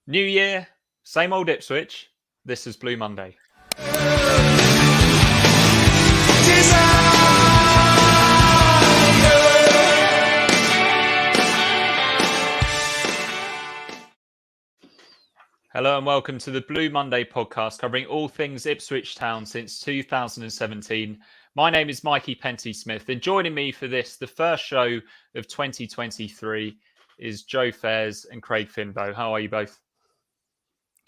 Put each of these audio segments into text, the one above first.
New year, same old Ipswich. This is Blue Monday. Hello and welcome to the Blue Monday podcast covering all things Ipswich Town since 2017. My name is Mikey Penty-Smith and joining me for this, the first show of 2023, is Joe Fairs and Craig Finbow. How are you both?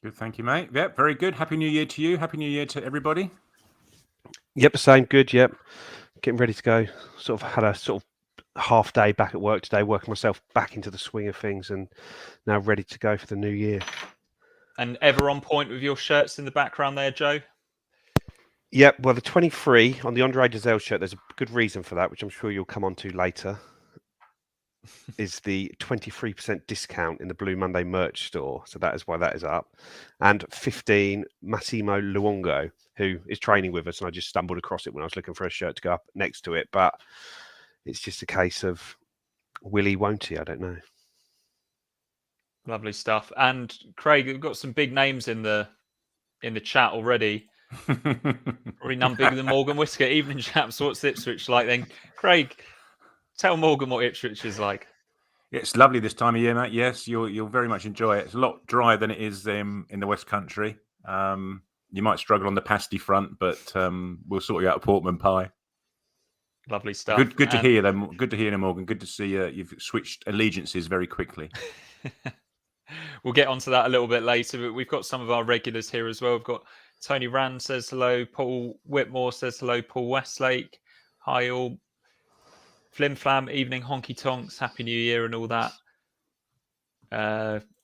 Good, thank you, mate. Yep, very good. Happy New Year to you. Happy New Year to everybody. Yep, the same. Good. Yep, getting ready to go. Sort of had a sort of half day back at work today, working myself back into the swing of things, and now ready to go for the new year. And ever on point with your shirts in the background there, Joe? Yep. Well, the 23 on the Andre Giselle shirt, there's a good reason for that, which I'm sure you'll come on to later. Is the 23% discount in the Blue Monday merch store. So that is why that is up. And 15 Massimo Luongo, who is training with us. And I just stumbled across it when I was looking for a shirt to go up next to it. But it's just a case of will he, won't he? I don't know. Lovely stuff. And Craig, we've got some big names in the chat already. Probably none bigger than Morgan Whitaker. Evening, chaps. What's Ipswich like then? Craig, tell Morgan what Ipswich is like. It's lovely this time of year, mate. Yes, you'll very much enjoy it. It's a lot drier than it is in the West Country. You might struggle on the pasty front, but we'll sort you out a Portman pie. Lovely stuff. Good to hear them. Good to hear them, Morgan. Good to see you've switched allegiances very quickly. We'll get onto that a little bit later, but we've got some of our regulars here as well. We've got Tony Rand says hello. Paul Whitmore says hello. Paul Westlake. Hi all. Flim Flam, evening honky tonks, Happy New Year and all that.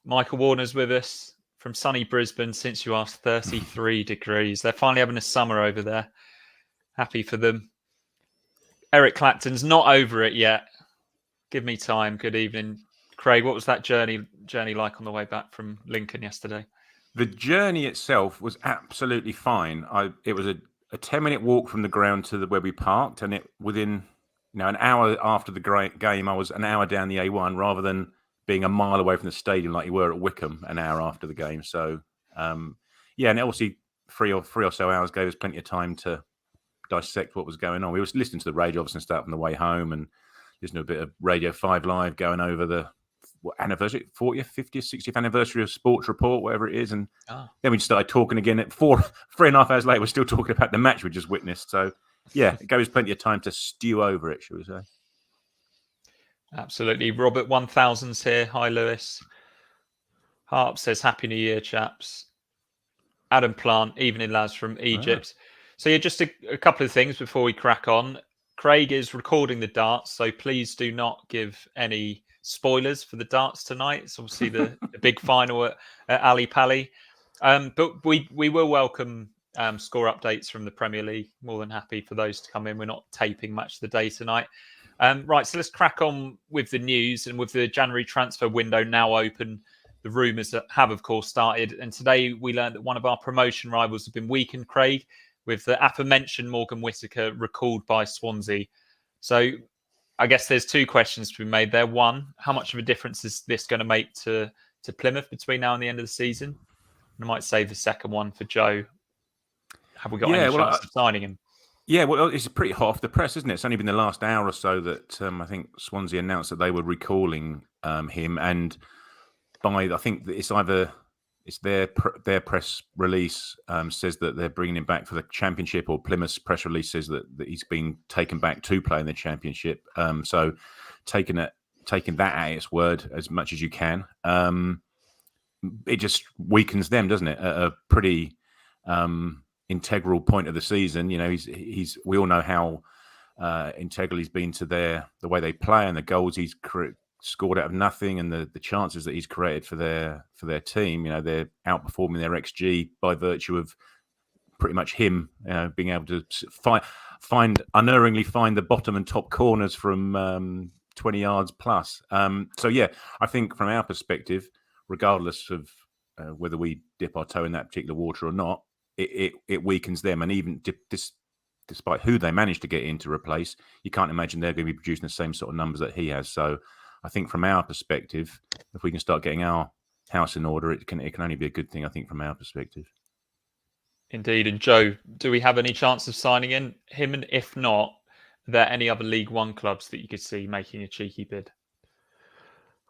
Michael Warner's with us from sunny Brisbane since you asked 33 degrees. They're finally having a summer over there. Happy for them. Eric Clapton's not over it yet. Give me time. Good evening. Craig, what was that journey like on the way back from Lincoln yesterday? The journey itself was absolutely fine. It was a 10-minute walk from the ground to where we parked, and within an hour after the game, I was an hour down the A1 rather than being a mile away from the stadium like you were at Wickham an hour after the game. So, and obviously three or so hours gave us plenty of time to dissect what was going on. We were listening to the radio, obviously, and stuff on the way home and listening to a bit of Radio 5 Live going over the anniversary, 40th, 50th, 60th anniversary of Sports Report, whatever it is. And then we just started talking again at 3.5 hours later. We're still talking about the match we just witnessed. So, yeah, it gave us plenty of time to stew over it, shall we say. Absolutely. Robert 1000's here. Hi, Lewis. Harp says, Happy New Year, chaps. Adam Plant, evening, lads, from Egypt. So, yeah, just a couple of things before we crack on. Craig is recording the darts, so please do not give any spoilers for the darts tonight. It's obviously the big final at Ali Pali. But we will welcome score updates from the Premier League. More than happy for those to come in. We're not taping Match of the Day tonight. Right, so let's crack on with the news. And with the January transfer window now open, the rumours have, of course, started. And today we learned that one of our promotion rivals have been weakened, Craig, with the aforementioned Morgan Whitaker recalled by Swansea. So I guess there's two questions to be made there. One, how much of a difference is this going to make to Plymouth between now and the end of the season? And I might save the second one for Joe. Have we got any chance of signing him? Yeah, well, it's pretty hot off the press, isn't it? It's only been the last hour or so that I think Swansea announced that they were recalling him. And I think it's their press release says that they're bringing him back for the Championship, or Plymouth's press release says that he's been taken back to play in the Championship. So taking that at its word as much as you can, it just weakens them, doesn't it? At a pretty integral point of the season. We all know how integral he's been to the way they play and the goals he's scored out of nothing, and the chances that he's created for their team. They're outperforming their XG by virtue of pretty much him being able to unerringly find the bottom and top corners from 20 yards plus. So yeah, I think from our perspective, regardless of whether we dip our toe in that particular water or not, it weakens them. And even despite who they manage to get in to replace, you can't imagine they're going to be producing the same sort of numbers that he has. So I think from our perspective, if we can start getting our house in order, it can only be a good thing, I think, from our perspective. Indeed. And Joe, do we have any chance of signing in him? And if not, are there any other League One clubs that you could see making a cheeky bid?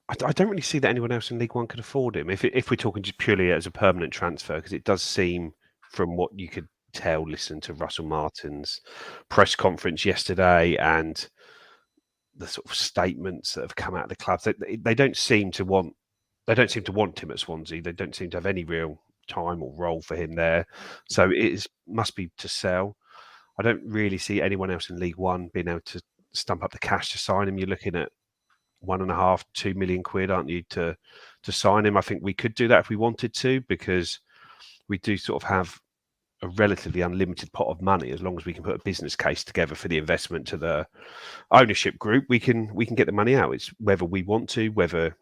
I don't really see that anyone else in League One could afford him. If we're talking just purely as a permanent transfer, because it does seem, from what you could tell, listen to Russell Martin's press conference yesterday and the sort of statements that have come out of the clubs, they don't seem to want him at Swansea. They don't seem to have any real time or role for him there. So must be to sell. I don't really see anyone else in League One being able to stump up the cash to sign him. You're looking at 1.5, 2 million quid, aren't you, to sign him? I think we could do that if we wanted to, because we do sort of have a relatively unlimited pot of money. As long as we can put a business case together for the investment to the ownership group, we can get the money out. It's whether we want to, whether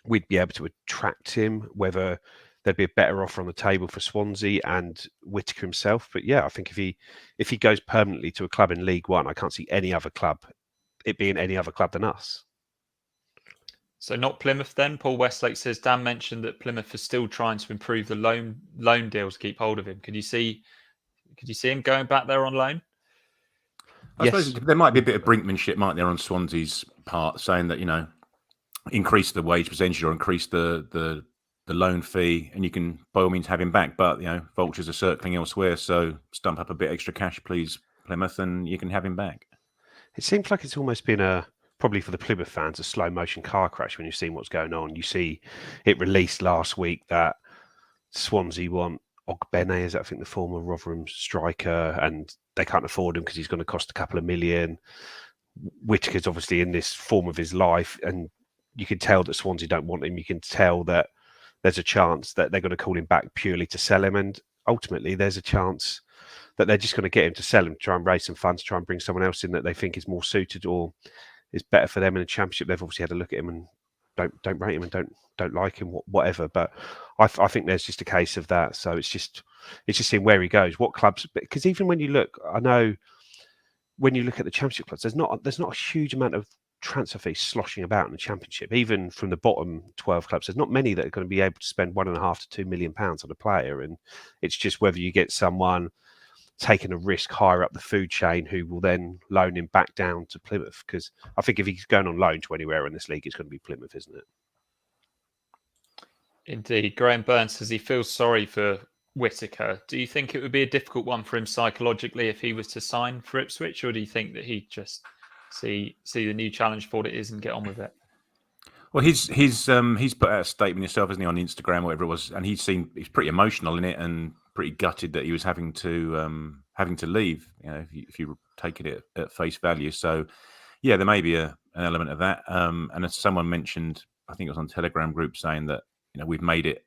we'd be able to attract him, whether there'd be a better offer on the table for Swansea and Whitaker himself. But yeah, I think if he goes permanently to a club in League One, I can't see any other club, it being any other club than us. So not Plymouth then? Paul Westlake says, Dan mentioned that Plymouth is still trying to improve the loan deals to keep hold of him. Could you see him going back there on loan? I suppose there might be a bit of brinkmanship, might there, on Swansea's part, saying that, increase the wage percentage or increase the loan fee, and you can by all means have him back. But vultures are circling elsewhere, so stump up a bit extra cash, please, Plymouth, and you can have him back. It seems like it's almost been probably for the Plymouth fans, a slow motion car crash when you've seen what's going on. You see it released last week that Swansea want Ogbene, is that, I think, the former Rotherham striker, and they can't afford him because he's going to cost a couple of million. Whitaker's obviously in this form of his life, and you can tell that Swansea don't want him. You can tell that there's a chance that they're going to call him back purely to sell him, and ultimately there's a chance that they're just going to get him to sell him, try and raise some funds, try and bring someone else in that they think is more suited or is better for them in the Championship. They've obviously had a look at him and don't rate him and don't like him, whatever. But I think there's just a case of that. So it's just seeing where he goes, what clubs. Because even when you look, I know when you look at the Championship clubs, there's not a huge amount of transfer fees sloshing about in the Championship. Even from the bottom 12 clubs, there's not many that are going to be able to spend £1.5 to £2 million on a player, and it's just whether you get someone taking a risk higher up the food chain who will then loan him back down to Plymouth. Because I think if he's going on loan to anywhere in this league, it's going to be Plymouth, isn't it? Indeed. Graham Burns says he feels sorry for Whitaker. Do you think it would be a difficult one for him psychologically if he was to sign for Ipswich, or do you think that he'd just see the new challenge for what it is and get on with it? Well, he's put out a statement himself, hasn't he, on Instagram, whatever it was, and he's pretty emotional in it and pretty gutted that he was having to leave. If you take it at face value. So, yeah, there may be an element of that. And as someone mentioned, I think it was on Telegram group, saying that we've made it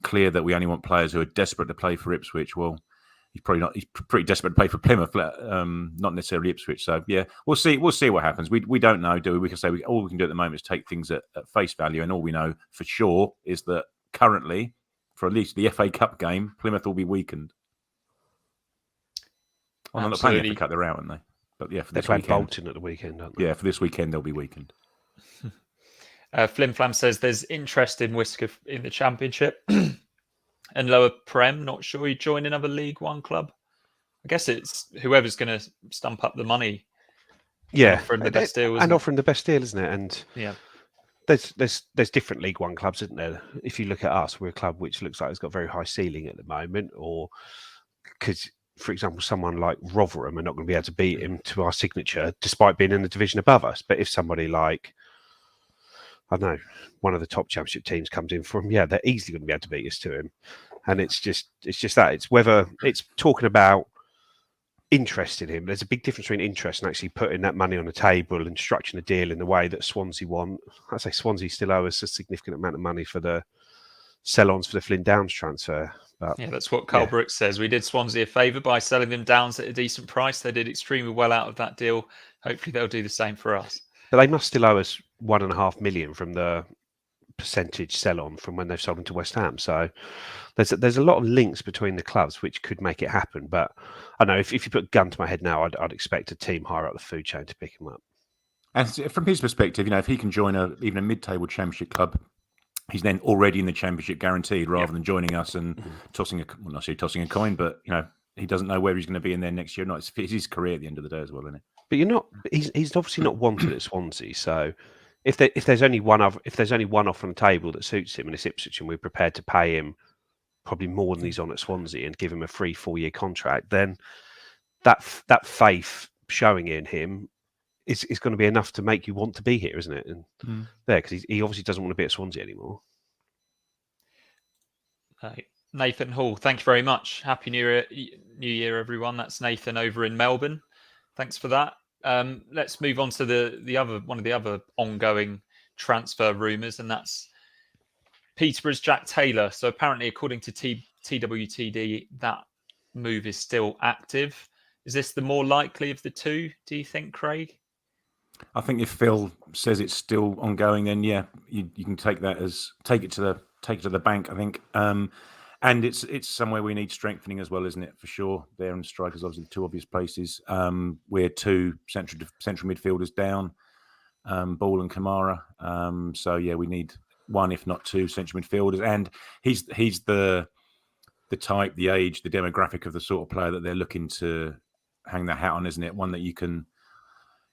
clear that we only want players who are desperate to play for Ipswich. Well, he's probably not. He's pretty desperate to play for Plymouth, not necessarily Ipswich. So yeah, we'll see. We'll see what happens. We don't know, do we? We can say all we can do at the moment is take things at face value, and all we know for sure is that currently, for at least the FA Cup game, Plymouth will be weakened. Well, they're not playing the FA Cup; they're out, aren't they? But yeah, for this weekend, Bolton at the weekend, aren't they? Yeah, for this weekend they'll be weakened. Flim Flam says there's interest in Whitaker in the Championship and lower Prem. Not sure he'd join another League One club. I guess it's whoever's going to stump up the money. Yeah, offering the best deal, offering the best deal, isn't it? And yeah, there's different League One clubs, isn't there? If you look at us, we're a club which looks like it's got a very high ceiling at the moment, or because, for example, someone like Rotherham are not going to be able to beat him to our signature, despite being in the division above us. But if somebody like, I don't know, one of the top Championship teams comes in for him, yeah, they're easily going to be able to beat us to him. And it's just that. It's whether it's talking about interest in him. There's a big difference between interest and actually putting that money on the table and structuring a deal in the way that Swansea want. I say Swansea still owe us a significant amount of money for the sell-ons for the Flynn Downs transfer. But, yeah, that's what Carl Brooks says. We did Swansea a favour by selling them Downs at a decent price. They did extremely well out of that deal. Hopefully they'll do the same for us. But they must still owe us £1.5 million from the percentage sell-on from when they've sold them to West Ham. So there's a lot of links between the clubs which could make it happen. But I know if you put a gun to my head now, I'd expect a team higher up the food chain to pick him up. And from his perspective, if he can join even a mid-table Championship club he's then already in the Championship guaranteed, rather than joining us and tossing not tossing a coin, but he doesn't know whether he's going to be in there next year or not. It's his career at the end of the day as well, isn't it? But he's obviously not wanted at Swansea. So if there's only one offer on the table that suits him and it's Ipswich, and we're prepared to pay him probably more than he's on at Swansea and give him a free 4-year contract, then that faith showing in him is going to be enough to make you want to be here, isn't it? And because he obviously doesn't want to be at Swansea anymore. Nathan Hall, thank you very much. Happy New Year, everyone. That's Nathan over in Melbourne. Thanks for that. Let's move on to one of the other ongoing transfer rumours, and that's Peterborough's Jack Taylor. So apparently, according to TWTD, that move is still active. Is this the more likely of the two, do you think, Craig? I think if Phil says it's still ongoing, then yeah, you can take it to the bank, I think. And it's somewhere we need strengthening as well, isn't it? For sure. There and strikers, obviously, the two obvious places. We're two central midfielders down, Ball and Kamara. So yeah, we need one, if not two, central midfielders. And he's the type, the age, the demographic of the sort of player that they're looking to hang their hat on, isn't it? One that you can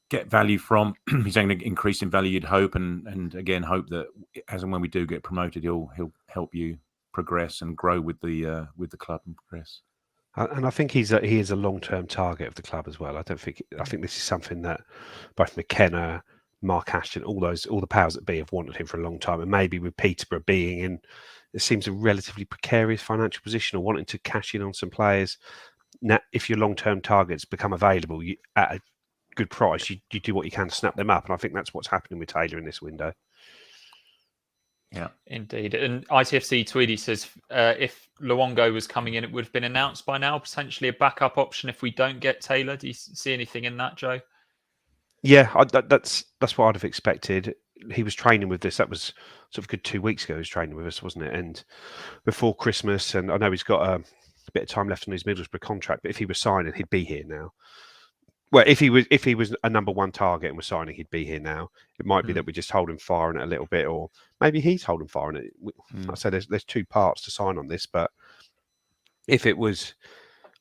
get value from. He's going to increase in value, you'd hope, and again hope that as and when we do get promoted, he'll help you progress and grow with the club and progress. And I think he is a long-term target of the club as well. I think this is something that both McKenna, Mark Ashton, all the powers that be have wanted him for a long time. And maybe with Peterborough being in, it seems a relatively precarious financial position, or wanting to cash in on some players. Now, if your long-term targets become available at a good price, you do what you can to snap them up. And I think that's what's happening with Taylor in this window. Yeah, indeed. And ITFC Tweedy says if Luongo was coming in, it would have been announced by now, potentially a backup option if we don't get Taylor. Do you see anything in that, Joe? Yeah, that's what I'd have expected. He was training with this. That was sort of a good 2 weeks ago. He was training with us, wasn't it? And before Christmas, and I know he's got a bit of time left on his Middlesbrough contract, but if he was signing, he'd be here now. Well, if he was a number one target and was signing, he'd be here now. It might be that we just hold him fire on it a little bit, or maybe he's holding fire on it. I say there's two parts to sign on this, but if it was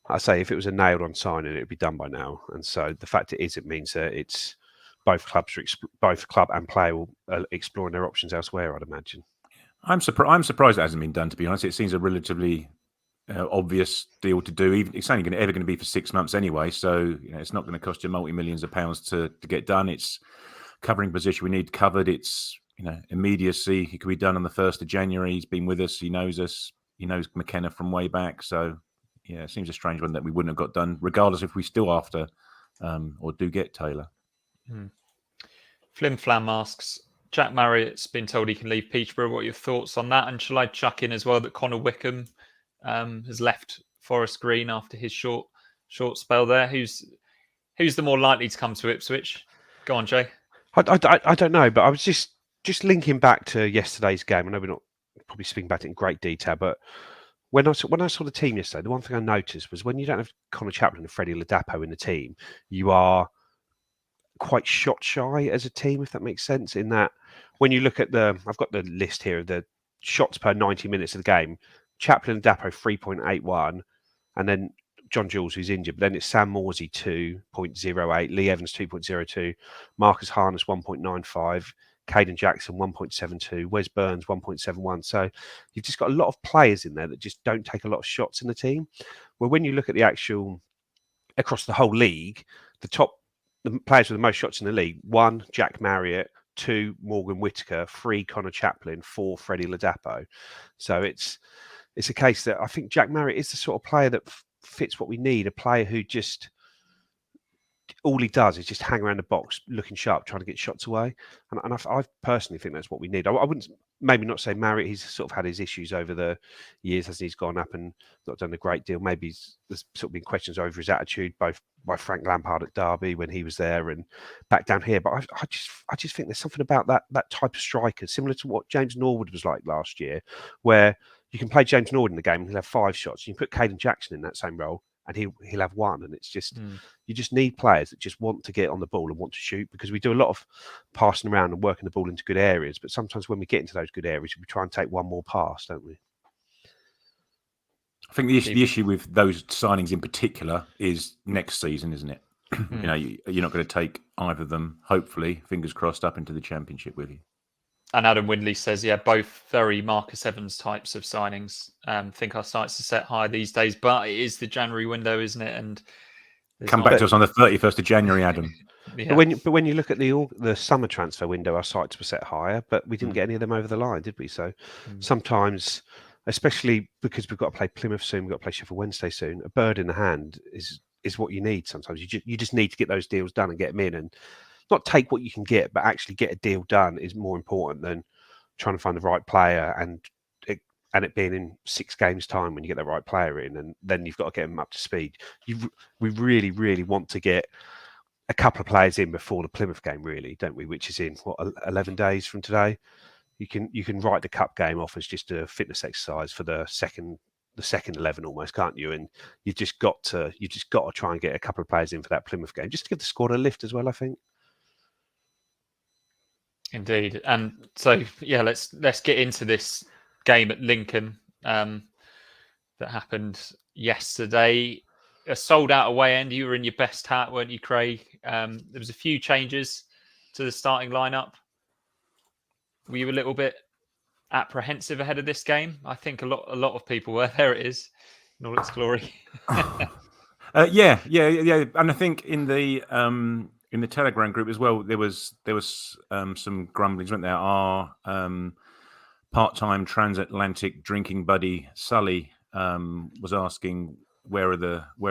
a nailed on signing, it'd be done by now. And so the fact it means that it's both club and player will exploring their options elsewhere, I'd imagine. I'm surprised it hasn't been done, to be honest. It seems a relatively obvious deal to do. Even it's only ever going to be for 6 months anyway, so it's not going to cost you multi-millions of pounds to get done. It's covering position we need covered. It's immediacy. It could be done on the 1st of January. He's been with us. He knows us. He knows McKenna from way back. So yeah, it seems a strange one that we wouldn't have got done, regardless if we still after or do get Taylor. Flim Flam asks, Jack Marriott's been told he can leave Peterborough. What are your thoughts on that? And shall I chuck in as well that Connor Wickham has left Forest Green after his short spell there? Who's the more likely to come to Ipswich? Go on, Jay. I don't know, but I was just linking back to yesterday's game. I know we're not probably speaking about it in great detail, but when I saw the team yesterday, the one thing I noticed was when you don't have Connor Chaplin and Freddie Ladapo in the team, you are quite shot shy as a team, if that makes sense. In that, when you look at I've got the list here of the shots per 90 minutes of the game. Chaplin and Dapo 3.81, and then John Jules, who's injured, but then it's Sam Morsey 2.08, Lee Evans 2.02, Marcus Harness 1.95, Caden Jackson 1.72, Wes Burns 1.71. So you've just got a lot of players in there that just don't take a lot of shots in the team. Well, when you look at the actual across the whole league, the players with the most shots in the league: 1, Jack Marriott; 2, Morgan Whitaker; 3, Connor Chaplin; 4, Freddie Ladapo. So it's a case that I think Jack Marriott is the sort of player that fits what we need, a player who just, all he does is just hang around the box looking sharp, trying to get shots away. And I personally think that's what we need. I wouldn't maybe not say Marriott. He's sort of had his issues over the years as he's gone up and not done a great deal. Maybe there's sort of been questions over his attitude, both by Frank Lampard at Derby when he was there and back down here. But I just think there's something about that type of striker, similar to what James Norwood was like last year, where you can play James Norwood in the game and he'll have 5 shots. You can put Caden Jackson in that same role and he'll have one. And it's just you just need players that just want to get on the ball and want to shoot, because we do a lot of passing around and working the ball into good areas. But sometimes when we get into those good areas, we try and take one more pass, don't we? I think the issue with those signings in particular is next season, isn't it? You know, you're not going to take either of them, hopefully, fingers crossed, up into the Championship with you. And Adam Windley says, yeah, both very Marcus Evans types of signings. Think our sights are set high these days, but it is the January window, isn't it? And come back to us on the 31st of January, Adam. Yeah. But when you look at the summer transfer window, our sights were set higher, but we didn't get any of them over the line, did we? So sometimes, especially because we've got to play Plymouth soon, we've got to play Sheffield Wednesday soon, a bird in the hand is what you need. Sometimes you just need to get those deals done and get them in, and not take what you can get, but actually get a deal done is more important than trying to find the right player and it being in 6 games' time when you get the right player in, and then you've got to get them up to speed. We really, really want to get a couple of players in before the Plymouth game, really, don't we? Which is in 11 days from today. You can write the cup game off as just a fitness exercise for the second 11 almost, can't you? And you've just got to try and get a couple of players in for that Plymouth game, just to give the squad a lift as well, I think. Indeed. And so yeah, let's get into this game at Lincoln that happened yesterday. A sold out away end. You were in your best hat, weren't you, Craig? There was a few changes to the starting lineup. Were you a little bit apprehensive ahead of this game? I think a lot of people were. There it is in all its glory. Yeah. And I think in the Telegram group as well, there was some grumblings, weren't there? Our part-time transatlantic drinking buddy Sully was asking where are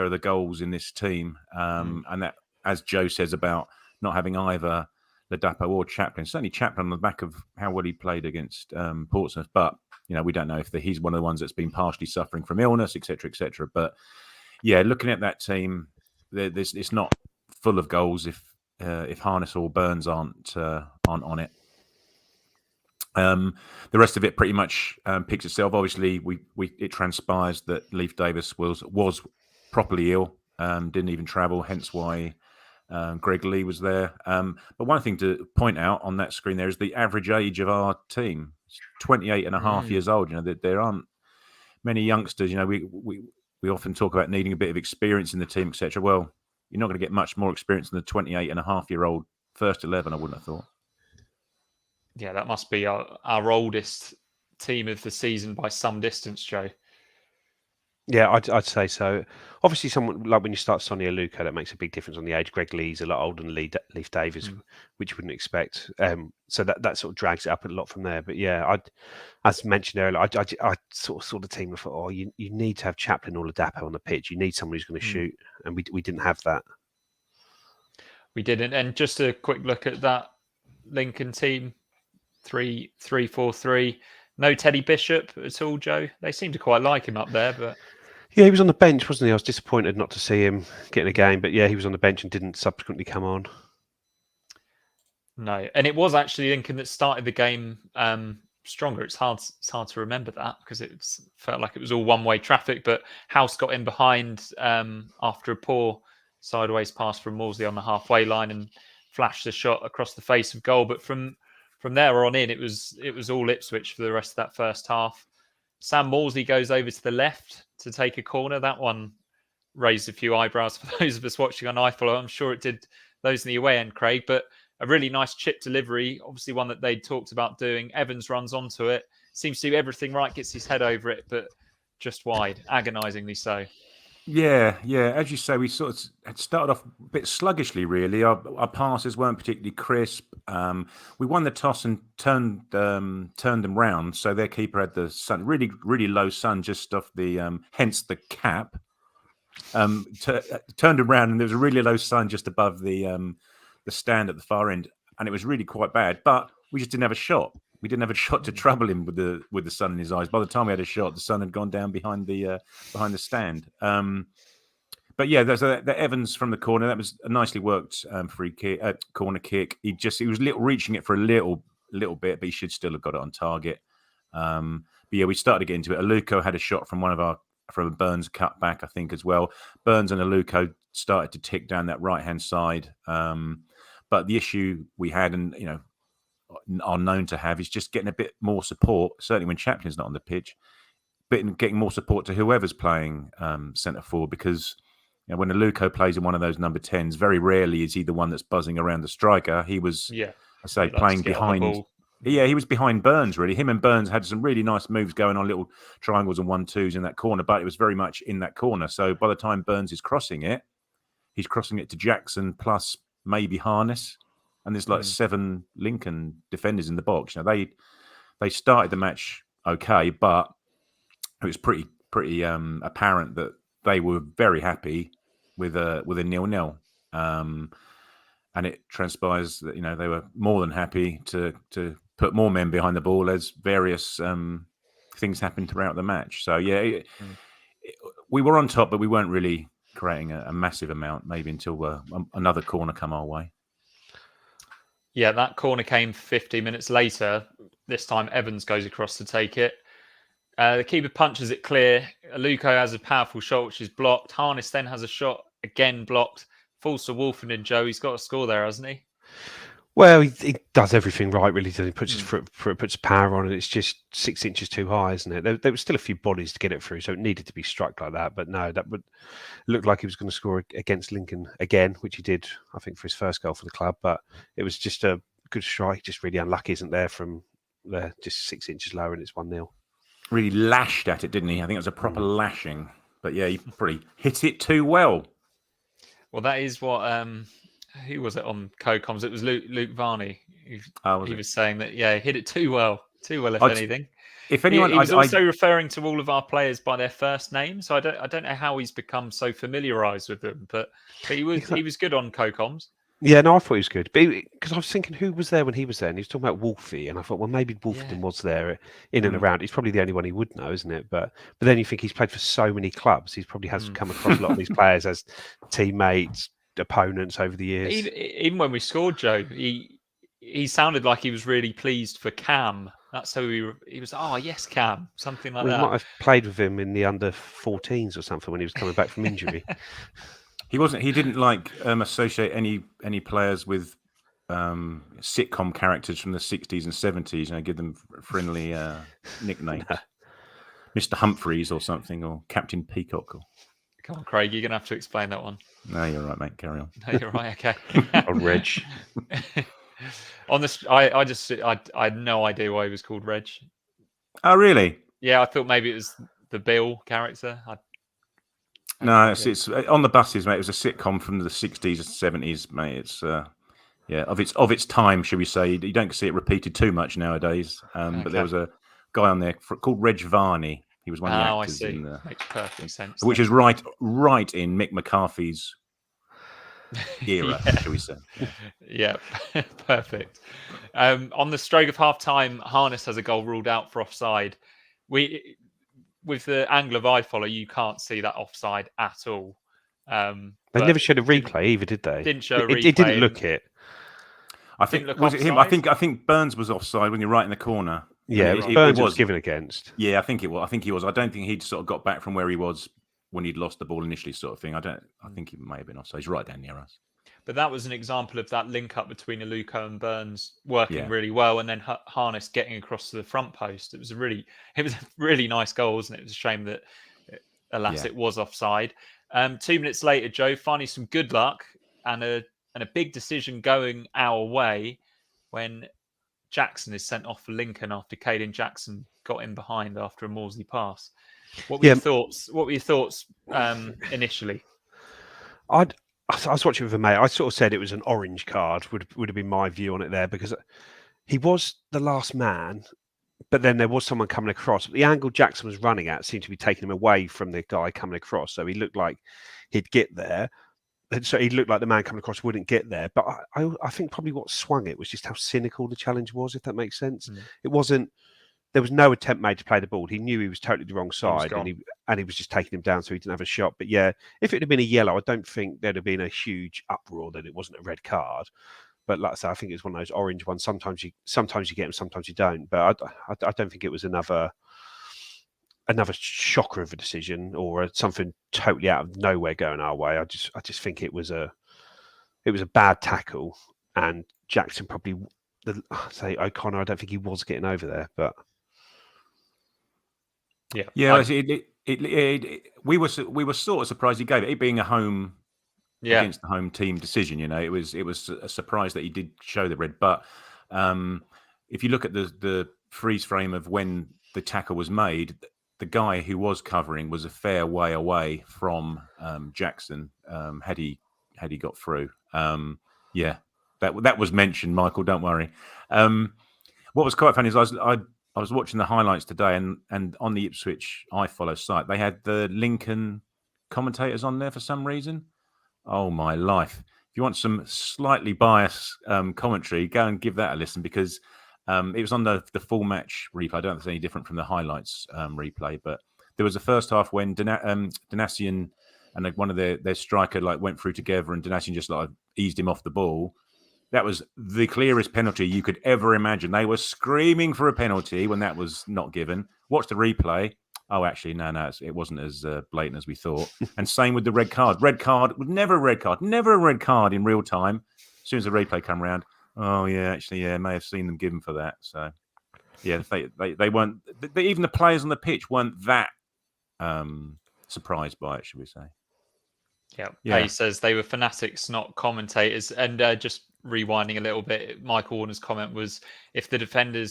the goals in this team, and that, as Joe says about not having either Ladapo or Chaplin. Certainly Chaplin on the back of how well he played against Portsmouth, but we don't know if he's one of the ones that's been partially suffering from illness, etc., etc. But yeah, looking at that team, it's not full of goals if Harness or Burns aren't on it. The rest of it pretty much picks itself. Obviously, it transpires that Leif Davis was properly ill, didn't even travel, hence why Greg Lee was there. But one thing to point out on that screen there is the average age of our team. It's 28 and a half years old. There aren't many youngsters. We often talk about needing a bit of experience in the team, etc. Well, you're not going to get much more experience than the 28 and a half year old first 11, I wouldn't have thought. Yeah, that must be our oldest team of the season by some distance, Joe. Yeah, I'd say so. Obviously, someone like when you start Sonny Aluko, that makes a big difference on the age. Greg Lee's a lot older than Leif Davis, which you wouldn't expect. So that sort of drags it up a lot from there. But yeah, as mentioned earlier, I sort of saw the team and thought, oh, you need to have Chaplin or Ladapo on the pitch. You need someone who's going to shoot, and we didn't have that. We didn't. And just a quick look at that Lincoln team, 3-3-4-3. No Teddy Bishop at all, Joe. They seem to quite like him up there, but yeah, he was on the bench, wasn't he? I was disappointed not to see him get in a game, but yeah, he was on the bench and didn't subsequently come on. No, and it was actually Lincoln that started the game stronger. It's hard to remember that because it felt like it was all one-way traffic. But House got in behind after a poor sideways pass from Maudsley on the halfway line and flashed a shot across the face of goal. But from there on in, it was all Ipswich for the rest of that first half. Sam Maudsley goes over to the left to take a corner. That one raised a few eyebrows for those of us watching on iFollow. I'm sure it did those in the away end, Craig. But a really nice chip delivery, obviously one that they'd talked about doing. Evans runs onto it, seems to do everything right, gets his head over it, but just wide, agonisingly so. Yeah. As you say, we sort of had started off a bit sluggishly, really. Our passes weren't particularly crisp. We won the toss and turned them round. So their keeper had the sun, really, really low sun just off the, hence the cap. Turned him round, and there was a really low sun just above the stand at the far end, and it was really quite bad. But we just didn't have a shot. We didn't have a shot to trouble him with the sun in his eyes. By the time we had a shot, the sun had gone down behind the stand. But yeah, there's the Evans from the corner. That was a nicely worked free kick, corner kick. He was reaching it for a little bit, but he should still have got it on target. But yeah, we started to get into it. Aluko had a shot from one of our from a Burns cutback, I think, as well. Burns and Aluko started to tick down that right-hand side. But the issue we had, and are known to have, is just getting a bit more support, certainly when Chaplin's not on the pitch, but getting more support to whoever's playing centre forward, because when Aluko plays in one of those number 10s, very rarely is he the one that's buzzing around the striker. He was, I say, playing behind. Yeah, he was behind Burns, really. Him and Burns had some really nice moves going on, little triangles and 1-2s in that corner, but it was very much in that corner. So by the time Burns is crossing it, he's crossing it to Jackson plus maybe Harness. And there's like 7 Lincoln defenders in the box. They started the match okay, but it was pretty apparent that they were very happy with a 0-0. And it transpires that they were more than happy to put more men behind the ball as various things happened throughout the match. So we were on top, but we weren't really creating a massive amount. Maybe until another corner come our way. Yeah, that corner came 50 minutes later. This time Evans goes across to take it. The keeper punches it clear. Aluko has a powerful shot, which is blocked. Harness then has a shot, again blocked. Falls to Wolfen and Joe. He's got a score there, hasn't he? Well, he does everything right, really. He puts his foot, puts power on it. It's just 6 inches too high, isn't it? There was still a few bodies to get it through, so it needed to be struck like that. But no, that would look like he was going to score against Lincoln again, which he did, I think, for his first goal for the club. But it was just a good strike, just really unlucky, isn't there, from there, just 6 inches lower, and it's 1-0. Really lashed at it, didn't he? I think it was a proper lashing. But yeah, he probably hit it too well. Well, that is what... who was it on co-coms? It was Luke Varney. He was saying that, he hit it too well, if anything. If anyone, he was also referring to all of our players by their first name. So I don't know how he's become so familiarised with them, but he was good on co-coms. Yeah, no, I thought he was good, because I was thinking who was there when he was there, and he was talking about Wolfie, and I thought, well, maybe Wolfden was there in and around. He's probably the only one he would know, isn't it? But then you think he's played for so many clubs, he probably has come across a lot of these players as teammates, opponents over the years. Even when we scored, Joe, he sounded like he was really pleased for Cam. That's how he was. Oh yes, Cam, something like that. We might have played with him in the under 14s or something when he was coming back from injury. He wasn't. He didn't associate any players with sitcom characters from the 60s and 70s, give them friendly nicknames, Mr. Humphreys or something, or Captain Peacock. Come on, Craig, you're gonna have to explain that one. No, you're right, mate. Carry on. No, you're right. Okay. On Reg. On this, I had no idea why he was called Reg. Oh, really? Yeah, I thought maybe it was the Bill character. No, it's on the buses, mate. It was a sitcom from the 60s and 70s, mate. It's of its time, shall we say. You don't see it repeated too much nowadays. But there was a guy on there called Reg Varney. He was one of the actors. I see. Makes perfect sense. Which is right in Mick McCarthy's era, shall we say. Yeah, perfect. On the stroke of half-time, Harness has a goal ruled out for offside. With the angle of eye follow, you can't see that offside at all. They never showed a replay either, did they? Didn't show a replay. It didn't look it. I think was it him? I think Burns was offside when you're right in the corner. Yeah, Burns was given against. Yeah, I think he was. I don't think he'd sort of got back from where he was when he'd lost the ball initially, sort of thing. I think he may have been offside. He's right down near us. But that was an example of that link up between Aluko and Burns working really well, and then Harness getting across to the front post. It was a really nice goal, wasn't it? It was a shame that, alas, it was offside. 2 minutes later, Joe, finally some good luck and a big decision going our way when Jackson is sent off for Lincoln after Caden Jackson got in behind after a Morsley pass. What were your thoughts? What were your thoughts initially? I was watching with a mate. I sort of said it was an orange card. Would have been my view on it there, because he was the last man, but then there was someone coming across. But the angle Jackson was running at seemed to be taking him away from the guy coming across. So he looked like he'd get there. So he looked like the man coming across wouldn't get there. But I think probably what swung it was just how cynical the challenge was, if that makes sense. It wasn't. There was no attempt made to play the ball. He knew he was totally the wrong side, and he was just taking him down so he didn't have a shot. But yeah, if it had been a yellow, I don't think there'd have been a huge uproar that it wasn't a red card. But like I say, I think it's one of those orange ones. Sometimes you get them, sometimes you don't. But I don't think it was another another shocker of a decision or something totally out of nowhere going our way. I just think it was a bad tackle, and Jackson probably say O'Connor. I don't think he was getting over there, but yeah. We were sort of surprised he gave it being a home against the home team decision. It was a surprise that he did show the red. But if you look at the freeze frame of when the tackle was made, the guy who was covering was a fair way away from Jackson. Had he got through, that was mentioned, Michael. Don't worry. What was quite funny is I was watching the highlights today, and on the Ipswich iFollow site, they had the Lincoln commentators on there for some reason. Oh, my life. If you want some slightly biased commentary, go and give that a listen, because it was on the full match replay. I don't know if it's any different from the highlights replay, but there was a first half when Donasian and one of their striker went through together, and Donasian just eased him off the ball. That was the clearest penalty you could ever imagine. They were screaming for a penalty when that was not given. Watch the replay. Oh, actually, no, it wasn't as blatant as we thought. And same with the red card. Red card was never a red card. Never a red card in real time. As soon as the replay come around, oh yeah, actually, yeah, may have seen them given for that. So, yeah, they weren't. Even the players on the pitch weren't that surprised by it, should we say? Yeah. He says they were fanatics, not commentators. And just rewinding a little bit, Michael Warner's comment was, if the defender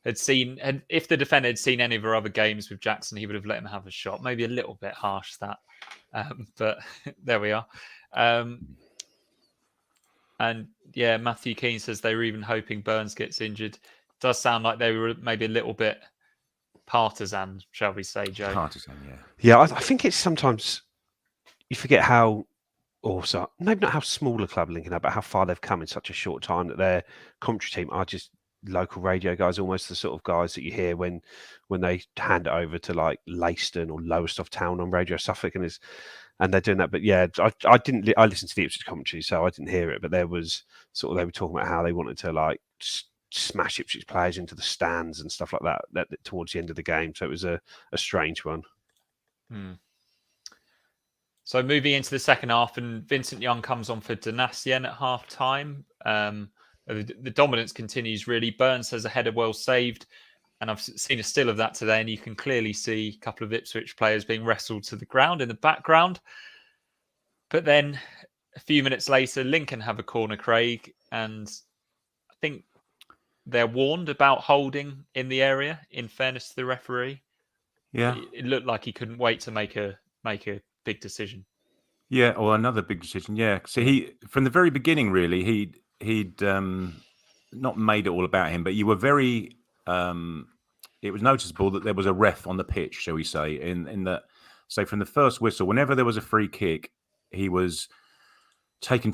had seen any of our other games with Jackson, he would have let him have a shot. Maybe a little bit harsh, that, but there we are. And yeah, Matthew Keane says they were even hoping Burns gets injured. Does sound like they were maybe a little bit partisan, shall we say, Joe? Partisan, yeah. Yeah, I think it's sometimes you forget how, maybe not how small a club Lincoln are, but how far they've come in such a short time, that their commentary team are just local radio guys, almost the sort of guys that you hear when they hand it over to like Leiston or Lowestoft Town on Radio Suffolk, and they're doing that. But yeah, I listened to the Ipswich commentary, so I didn't hear it, but there was they were talking about how they wanted to smash Ipswich players into the stands and stuff like that towards the end of the game. So it was a strange one. So moving into the second half, and Vincent Young comes on for Donasian at half time. The dominance continues, really. Burns has a header well saved, and I've seen a still of that today, and you can clearly see a couple of Ipswich players being wrestled to the ground in the background. But then a few minutes later, Lincoln have a corner, Craig, and I think they're warned about holding in the area, in fairness to the referee. Yeah. It looked like he couldn't wait to make a big decision. Yeah, or another big decision. Yeah. So he, from the very beginning, really, he'd not made it all about him, but you were very. It was noticeable that there was a ref on the pitch, shall we say, in that. So from the first whistle, whenever there was a free kick, he was taken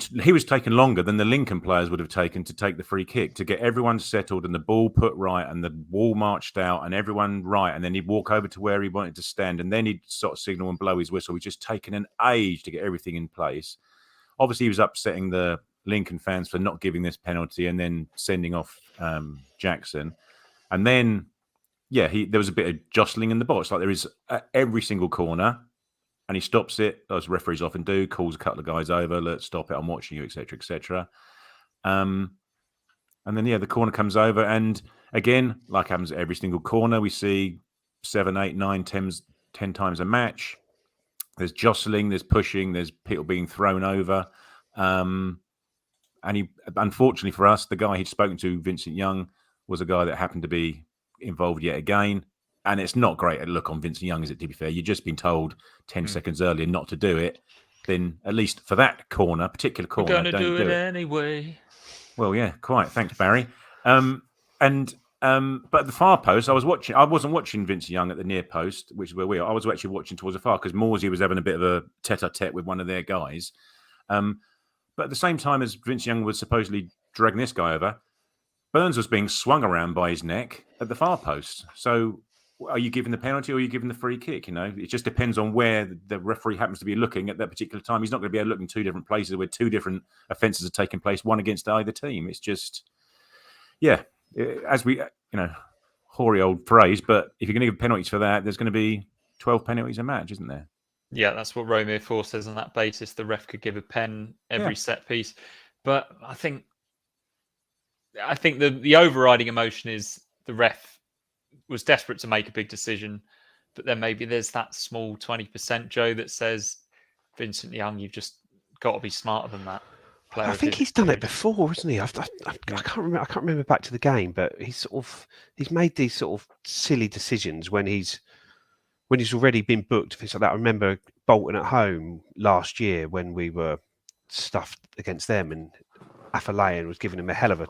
longer than the Lincoln players would have taken to take the free kick, to get everyone settled and the ball put right and the wall marched out and everyone right, and then he'd walk over to where he wanted to stand, and then he'd sort of signal and blow his whistle. He's just taken an age to get everything in place. Obviously, he was upsetting the Lincoln fans for not giving this penalty and then sending off Jackson. And then, there was a bit of jostling in the box, like there is at every single corner. And he stops it, as referees often do, calls a couple of guys over, let's stop it, I'm watching you, etc., etc. And then, the corner comes over. And again, like happens at every single corner, we see 7, 8, 9, 10 times a match. There's jostling, there's pushing, there's people being thrown over. And he, unfortunately for us, the guy he'd spoken to, Vincent Young, was a guy that happened to be involved yet again. And it's not great a look on Vincent Young, is it, to be fair? You've just been told 10 seconds earlier not to do at least for that particular corner, we're going to do it anyway. Well, yeah, quite. Thanks, Barry. But at the far post, I wasn't watching Vincent Young at the near post, which is where we are. I was actually watching towards the far, because Morsey was having a bit of a tete-a-tete with one of their guys. But at the same time as Vincent Young was supposedly dragging this guy over, Burns was being swung around by his neck at the far post. So are you giving the penalty or are you giving the free kick? It just depends on where the referee happens to be looking at that particular time. He's not going to be able to look in two different places where two different offences are taking place, one against either team. It's just, as we, hoary old phrase, but if you're going to give penalties for that, there's going to be 12 penalties a match, isn't there? Yeah, that's what Romeo 4 says on that basis. The ref could give a pen every set piece. But I think the overriding emotion is the ref was desperate to make a big decision, but then maybe there's that small 20%, Joe, that says, Vincent Young, you've just got to be smarter than that. I think he's done it before, hasn't he? I can't remember. I can't remember back to the game, but he's made these sort of silly decisions when he's already been booked, things like that. I remember Bolton at home last year when we were stuffed against them, and Afolayan was giving him a hell of a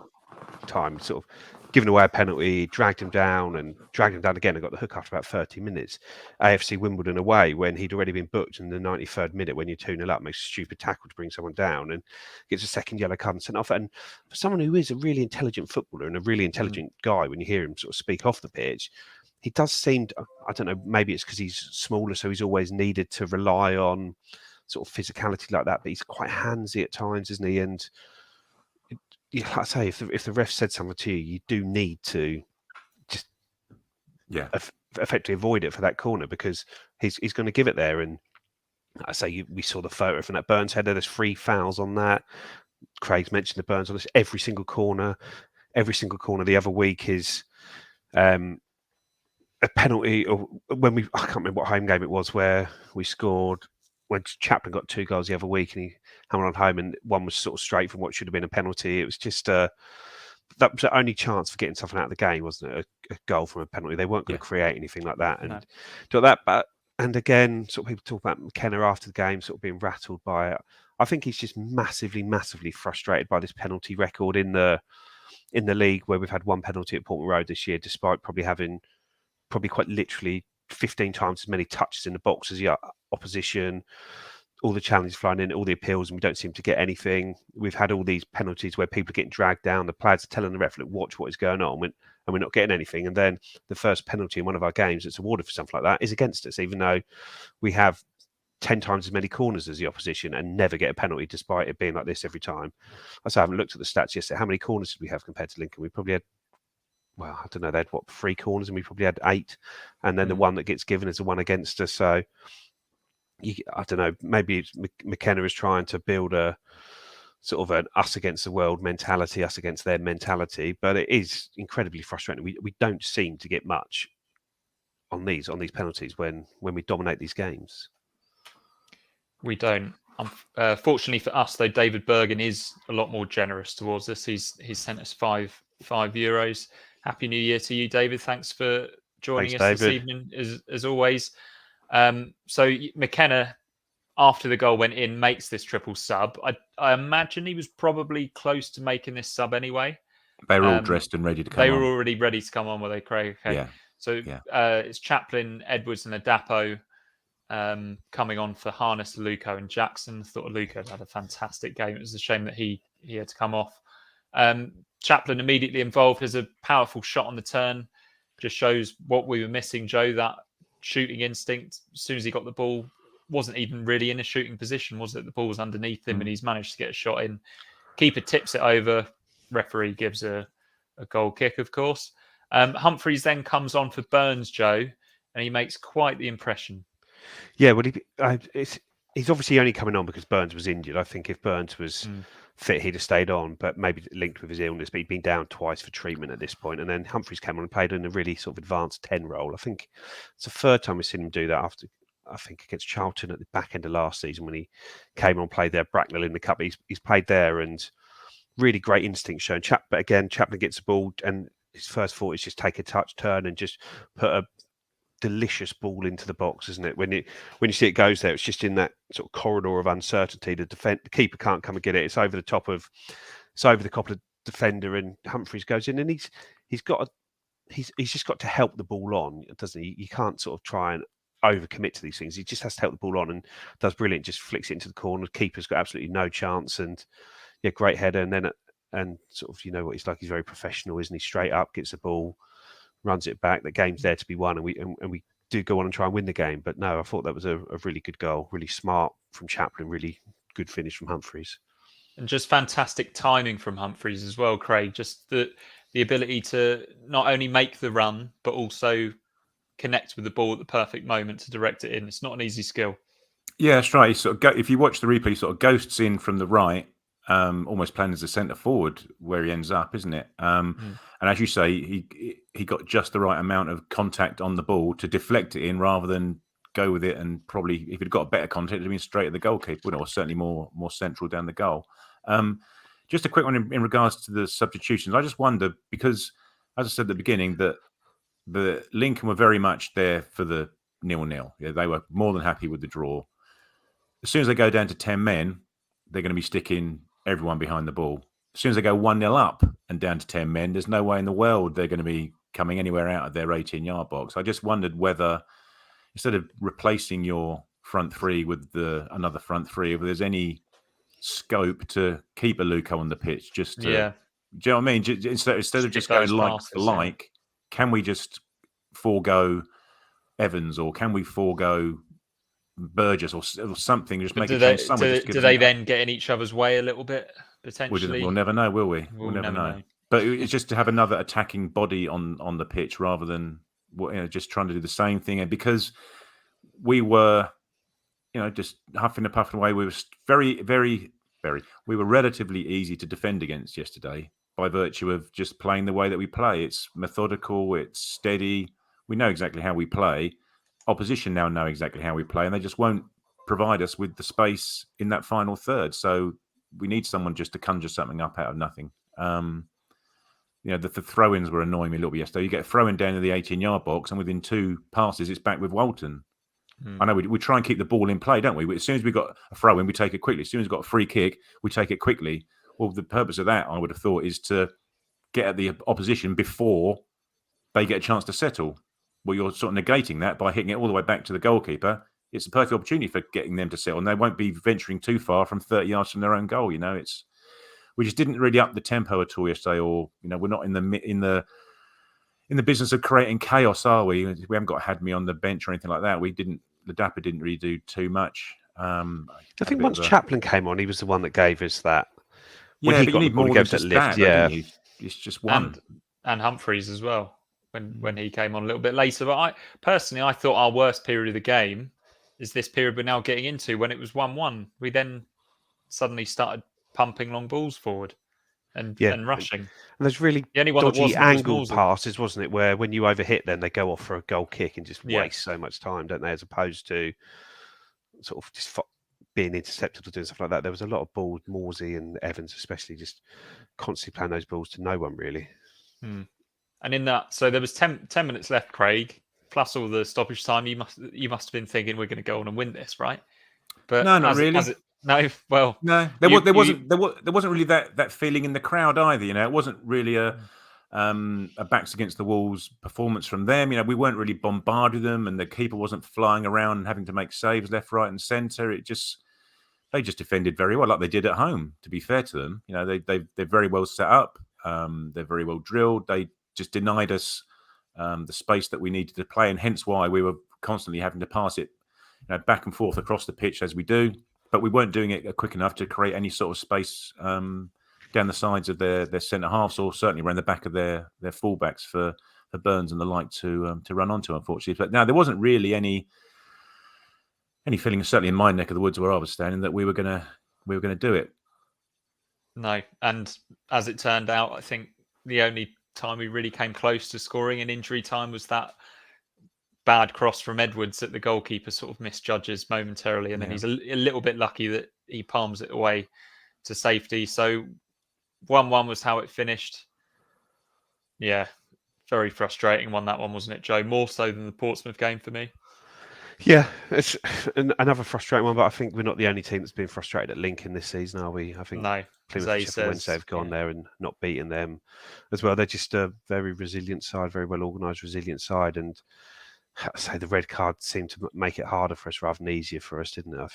time, sort of giving away a penalty, dragged him down again, and got the hook after about 30 minutes. AFC Wimbledon away, when he'd already been booked in the 93rd minute, when you're 2-0 up, makes a stupid tackle to bring someone down and gets a second yellow card and sent off. And for someone who is a really intelligent footballer and a really intelligent guy, when you hear him sort of speak off the pitch, he does seem, I don't know, maybe it's because he's smaller, so he's always needed to rely on sort of physicality like that, but he's quite handsy at times, isn't he? And like I say, if the ref said something to you, you do need to just effectively avoid it for that corner, because he's going to give it there. And like I say, we saw the photo from that Burns header. There's 3 fouls on that. Craig's mentioned the Burns on this. Every single corner the other week is a penalty. Or when I can't remember what home game it was where we scored, when Chaplin got 2 goals the other week and he hammered on home, and one was sort of straight from what should have been a penalty. It was just that was the only chance for getting something out of the game, wasn't it? A goal from a penalty. They weren't going to create anything like that. And do that. But and again, sort of people talk about McKenna after the game, sort of being rattled by it. I think he's just massively, massively frustrated by this penalty record in the league, where we've had 1 penalty at Portman Road this year, despite probably having quite literally 15 times as many touches in the box as the opposition, all the challenges flying in, all the appeals, and we don't seem to get anything. We've had all these penalties where people are getting dragged down. The players are telling the ref, look, watch what is going on, and we're not getting anything. And then the first penalty in one of our games that's awarded for something like that is against us, even though we have 10 times as many corners as the opposition and never get a penalty, despite it being like this every time. I haven't looked at the stats yesterday. How many corners did we have compared to Lincoln? We probably had, well, I don't know, they had 3 corners, and we probably had 8. And then the one that gets given is the one against us. So I don't know, maybe McKenna is trying to build a sort of an us against the world mentality, us against their mentality, but it is incredibly frustrating. We don't seem to get much on these penalties when we dominate these games. We don't. Fortunately for us, though, David Bergen is a lot more generous towards us. He's sent us five euros. Happy New Year to you, David. Thanks for joining us David. This evening, as always. So McKenna, after the goal went in, makes this triple sub. I imagine he was probably close to making this sub anyway. They were all dressed and ready to come on. They were already ready to come on, were they, Craig? Okay. Yeah. So it's Chaplin, Edwards and Adapo coming on for Harness, Luco and Jackson. I thought Luco had a fantastic game. It was a shame that he had to come off. Chaplin immediately involved, has a powerful shot on the turn. Just shows what we were missing, Joe, that shooting instinct. As soon as he got the ball, wasn't even really in a shooting position, was it? The ball was underneath him and he's managed to get a shot in. Keeper tips it over. Referee gives a goal kick, of course. Humphreys then comes on for Burns, Joe, and he makes quite the impression. Yeah, well, he's obviously only coming on because Burns was injured. I think if Burns was fit, he'd have stayed on, but maybe linked with his illness. But he'd been down twice for treatment at this point. And then Humphreys came on and played in a really sort of advanced 10 role. I think it's the 3rd time we've seen him do that after, I think, against Charlton at the back end of last season when he came on, played there, Bracknell in the Cup. He's played there and really great instinct shown. But again, Chaplin gets the ball and his first thought is just take a touch, turn and just put a delicious ball into the box, isn't it? When you see it goes there, it's just in that sort of corridor of uncertainty. The keeper can't come and get it. It's over the top of the defender, and Humphreys goes in, and he's just got to help the ball on, doesn't he? You can't sort of try and overcommit to these things. He just has to help the ball on and does brilliant. Just flicks it into the corner. The keeper's got absolutely no chance, and great header. And then sort of, you know what he's like. He's very professional, isn't he? Straight up, gets the ball, runs it back. The game's there to be won, and we do go on and try and win the game. But no, I thought that was a really good goal, really smart from Chaplin, really good finish from Humphreys. And just fantastic timing from Humphreys as well, Craig. Just the the ability to not only make the run, but also connect with the ball at the perfect moment to direct it in. It's not an easy skill. Yeah, that's right. He sort of if you watch the replay, he sort of ghosts in from the right, almost playing as a centre forward where he ends up, isn't it? And as you say, he got just the right amount of contact on the ball to deflect it in rather than go with it. And probably if he'd got better contact, it'd have been straight at the goalkeeper, wouldn't it? Or certainly more central down the goal. Just a quick one in regards to the substitutions. I just wonder, because as I said at the beginning, that the Lincoln were very much there for the 0-0. Yeah, they were more than happy with the draw. As soon as they go down to 10 men, they're going to be sticking everyone behind the ball. As soon as they go 1-0 up and down to 10 men, there's no way in the world they're going to be coming anywhere out of their 18-yard box. I just wondered whether, instead of replacing your front three with another front three, if there's any scope to keep a Luco on the pitch, just to, do you know what I mean? Instead of just going like for like, can we just forego Evans, or can we forego Burgess or something? Just make a change somewhere. Do they then get in each other's way a little bit, potentially? We'll never know, will we? We'll never know. But it's just to have another attacking body on the pitch rather than just trying to do the same thing. And because we were, just huffing and puffing away, we were very, very, very. We were relatively easy to defend against yesterday by virtue of just playing the way that we play. It's methodical. It's steady. We know exactly how we play. Opposition now know exactly how we play, and they just won't provide us with the space in that final third. So we need someone just to conjure something up out of nothing. The throw-ins were annoying me a little bit yesterday. You get a throw-in down to the 18-yard box, and within 2 passes, it's back with Walton. I know we try and keep the ball in play, don't we? As soon as we got a throw-in, we take it quickly. As soon as we've got a free kick, we take it quickly. Well, the purpose of that, I would have thought, is to get at the opposition before they get a chance to settle. Well, you're sort of negating that by hitting it all the way back to the goalkeeper. It's a perfect opportunity for getting them to settle, and they won't be venturing too far from 30 yards from their own goal. We just didn't really up the tempo at all yesterday, or we're not in the business of creating chaos, are we? We haven't got Hadmi on the bench or anything like that. The Dapper didn't really do too much. I think once Chaplin came on, he was the one that gave us that. Yeah, but you need more than just that. Yeah, it's just one. And Humphreys as well. When he came on a little bit later. But I thought our worst period of the game is this period we're now getting into when it was 1-1. We then suddenly started pumping long balls forward and rushing. And there's really dodgy angled passes, wasn't it? Where when you overhit them, they go off for a goal kick and just waste so much time, don't they? As opposed to sort of just being intercepted or doing stuff like that. There was a lot of balls, Morsey and Evans especially, just constantly playing those balls to no one, really. And in that, so there was 10 minutes left, Craig, plus all the stoppage time. You must have been thinking we're going to go on and win this, right? But no, not really. No, there wasn't really that feeling in the crowd either. It wasn't really a backs against the walls performance from them. We weren't really bombarding them, and the keeper wasn't flying around and having to make saves left, right, and centre. They just defended very well, like they did at home. To be fair to them, they're very well set up. They're very well drilled. They just denied us the space that we needed to play, and hence why we were constantly having to pass it back and forth across the pitch as we do. But we weren't doing it quick enough to create any sort of space down the sides of their centre halves, or certainly around the back of their fullbacks for Burns and the like to run onto, unfortunately. But now there wasn't really any feeling, certainly in my neck of the woods where I was standing, that we were gonna do it. No, and as it turned out, I think the only time we really came close to scoring in injury time was that bad cross from Edwards that the goalkeeper sort of misjudges momentarily, and then he's a little bit lucky that he palms it away to safety. So 1-1 was how it finished. Yeah, very frustrating one, that one, wasn't it, Joe? More so than the Portsmouth game for me. Yeah, it's another frustrating one, but I think we're not the only team that's been frustrated at Lincoln this season, are we? I think Plymouth, Sheffield Wednesday have gone there and not beaten them as well. They're just a very resilient side, very well organised, resilient side. And I'd say the red card seemed to make it harder for us rather than easier for us, didn't it?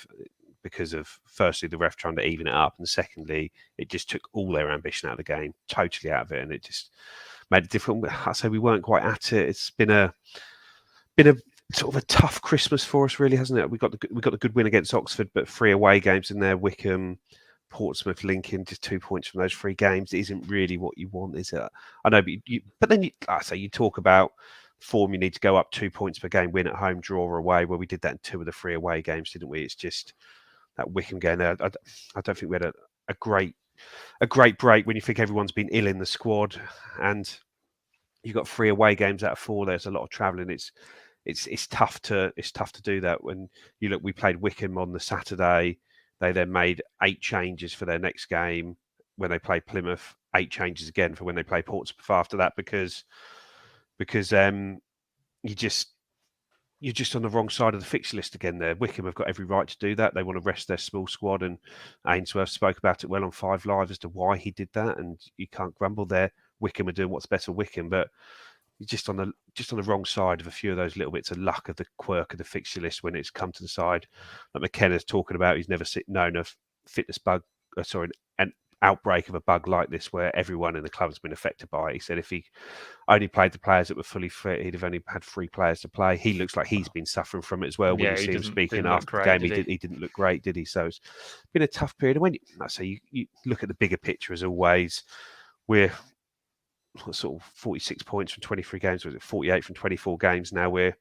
Because of, firstly, the ref trying to even it up, and secondly, it just took all their ambition out of the game, totally out of it, and it just made it different. I'd say we weren't quite at it. It's been a sort of a tough Christmas for us, really, hasn't it? We got the good win against Oxford, but 3 away games in there: Wickham, Portsmouth, Lincoln, just 2 points from those 3 games. It isn't really what you want, is it? I know, but then like I say, you talk about form. You need to go up 2 points per game, win at home, draw or away. Well, we did that in 2 of the 3 away games, didn't we? It's just that Wickham game there. I don't think we had a great break when you think everyone's been ill in the squad, and you've got 3 away games out of 4. There's a lot of travelling. It's tough to do that. When you look, we played Wickham on the Saturday. They then made 8 changes for their next game. When they played Plymouth, 8 changes again for when they play Portsmouth after that, because you're just on the wrong side of the fixture list again there. Wickham have got every right to do that. They want to rest their small squad, and Ainsworth spoke about it well on 5 Live as to why he did that, and you can't grumble there. Wickham are doing what's best for Wickham, but you're just on the wrong side of a few of those little bits of luck of the quirk of the fixture list when it's come to the side. Like McKenna's talking about, he's never known a fitness bug, an outbreak of a bug like this where everyone in the club has been affected by it. He said if he only played the players that were fully fit, he'd have only had 3 players to play. He looks like he's been suffering from it as well. When you see him speaking after the game, he didn't look great, did he? So it's been a tough period. And when you look at the bigger picture, as always, we're sort of 46 points from 23 games. Was it 48 from 24 games? Now we're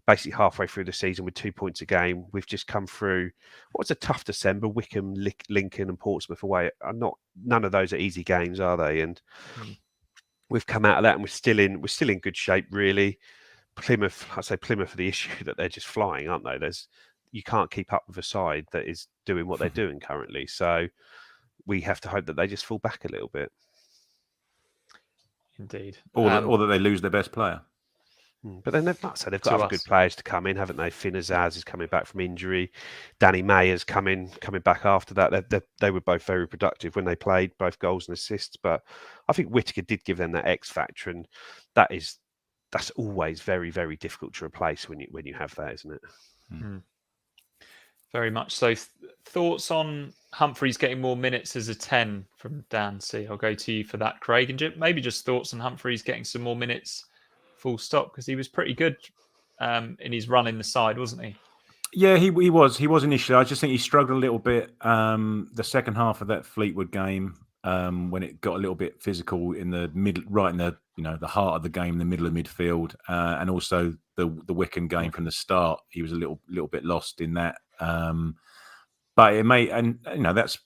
basically halfway through the season with 2 points a game. We've just come through what was a tough December. Wickham, Lincoln, and Portsmouth away are none of those are easy games, are they? And we've come out of that, and we're still in good shape, really. Plymouth, I say Plymouth are the issue that they're just flying, aren't they? You can't keep up with a side that is doing what they're doing currently. So we have to hope that they just fall back a little bit. Indeed. Or that they lose their best player. But then they've got other good players to come in, haven't they? Finn Azaz is coming back from injury. Danny Mayer's coming back after that. They were both very productive when they played, both goals and assists. But I think Whitaker did give them that X factor, and that's always very, very difficult to replace when you have that, isn't it? Very much so. Thoughts on Humphreys getting more minutes as a 10 from Dan C? I'll go to you for that, Craig. And maybe just thoughts on Humphreys getting some more minutes, full stop, because he was pretty good in his run in the side, wasn't he? Yeah, he was. He was initially. I just think he struggled a little bit the second half of that Fleetwood game when it got a little bit physical in the middle, right in the the heart of the game, the middle of midfield, and also the Wickham game from the start. He was a little bit lost in that. But it may, and that's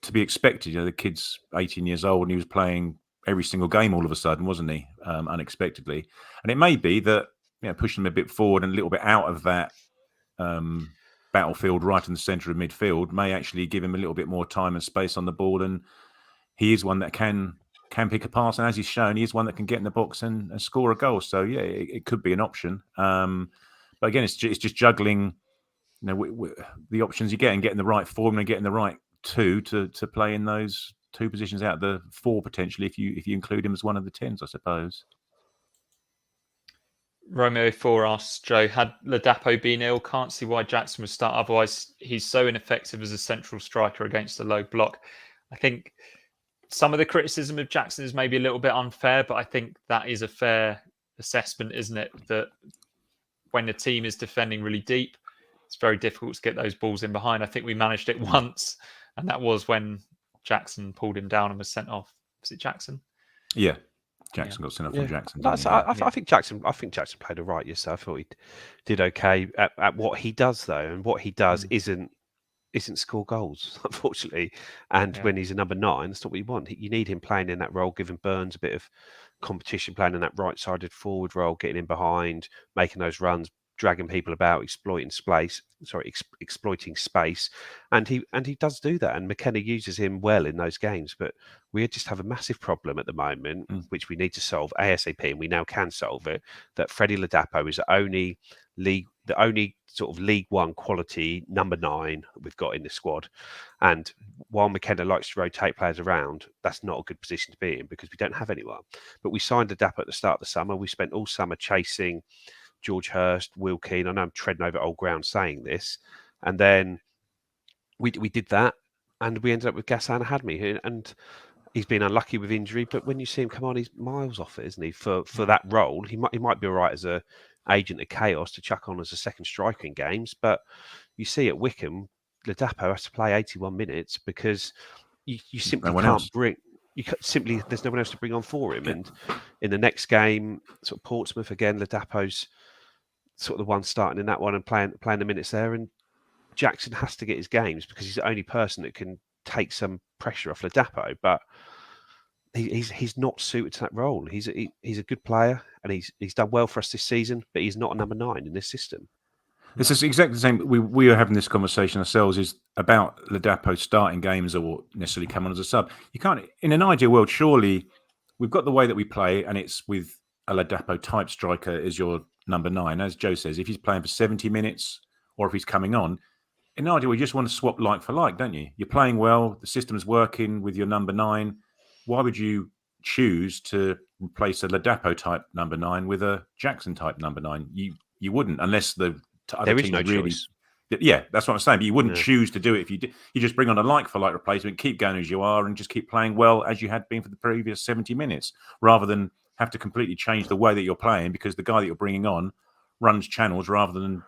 to be expected. The kid's 18 years old and he was playing every single game all of a sudden, wasn't he? Unexpectedly, and it may be that pushing him a bit forward and a little bit out of that battlefield, right in the centre of midfield, may actually give him a little bit more time and space on the ball. And he is one that can pick a pass, and as he's shown, he is one that can get in the box and score a goal. So yeah, it could be an option. But again, it's just juggling. The options you get and getting the right form and getting the right 2 to play in those 2 positions out of the 4 potentially, if you include him as one of the 10s, I suppose. Romeo 4 asks Joe, had Ladapo been ill, can't see why Jackson would start. Otherwise, he's so ineffective as a central striker against a low block. I think some of the criticism of Jackson is maybe a little bit unfair, but I think that is a fair assessment, isn't it? That when the team is defending really deep, it's very difficult to get those balls in behind. I think we managed it once, and that was when Jackson pulled him down and was sent off. Was it Jackson? Yeah, Jackson got sent off from Jackson. I think Jackson played all right. Yes, I thought he did okay at what he does though, and what he does isn't score goals, unfortunately. And when he's a number 9, that's not what you want. You need him playing in that role, giving Burns a bit of competition, playing in that right-sided forward role, getting in behind, making those runs, dragging people about, exploiting space, and he does do that. And McKenna uses him well in those games. But we just have a massive problem at the moment, which we need to solve ASAP, and we now can solve it. That Freddie Ladapo is the only sort of League One quality number 9 we've got in the squad. And while McKenna likes to rotate players around, that's not a good position to be in because we don't have anyone. But we signed Ladapo at the start of the summer. We spent all summer chasing George Hurst, Will Keane. I know I'm treading over old ground saying this. And then we did that, and we ended up with Ghassan Hadmi, and he's been unlucky with injury. But when you see him come on, he's miles off it, isn't he? For that role, he might be all right as a agent of chaos to chuck on as a second striker in games. But you see at Wickham, Ladapo has to play 81 minutes because you simply one can't else. bring. Simply, there's no one else to bring on for him. And in the next game, sort of Portsmouth again, Ladapo's sort of the one starting in that one and playing the minutes there. And Jackson has to get his games because he's the only person that can take some pressure off Ladapo. But he's not suited to that role. He's a good player and he's done well for us this season, but he's not a number 9 in this system. It's just exactly the same. We are having this conversation ourselves is about Ladapo starting games or necessarily come on as a sub. You can't, in an ideal world, surely we've got the way that we play, and it's with a Ladapo type striker as your number 9. As Joe says, if he's playing for 70 minutes or if he's coming on, in an ideal, you just want to swap like for like, don't you? You're playing well, the system's working with your number 9. Why would you choose to replace a Ladapo type number 9 with a Jackson type number 9? You wouldn't, unless the there is no choice. Yeah, that's what I'm saying. But you wouldn't choose to do it if you did. You just bring on a like-for-like replacement, keep going as you are, and just keep playing well as you had been for the previous 70 minutes, rather than have to completely change the way that you're playing because the guy that you're bringing on runs channels rather than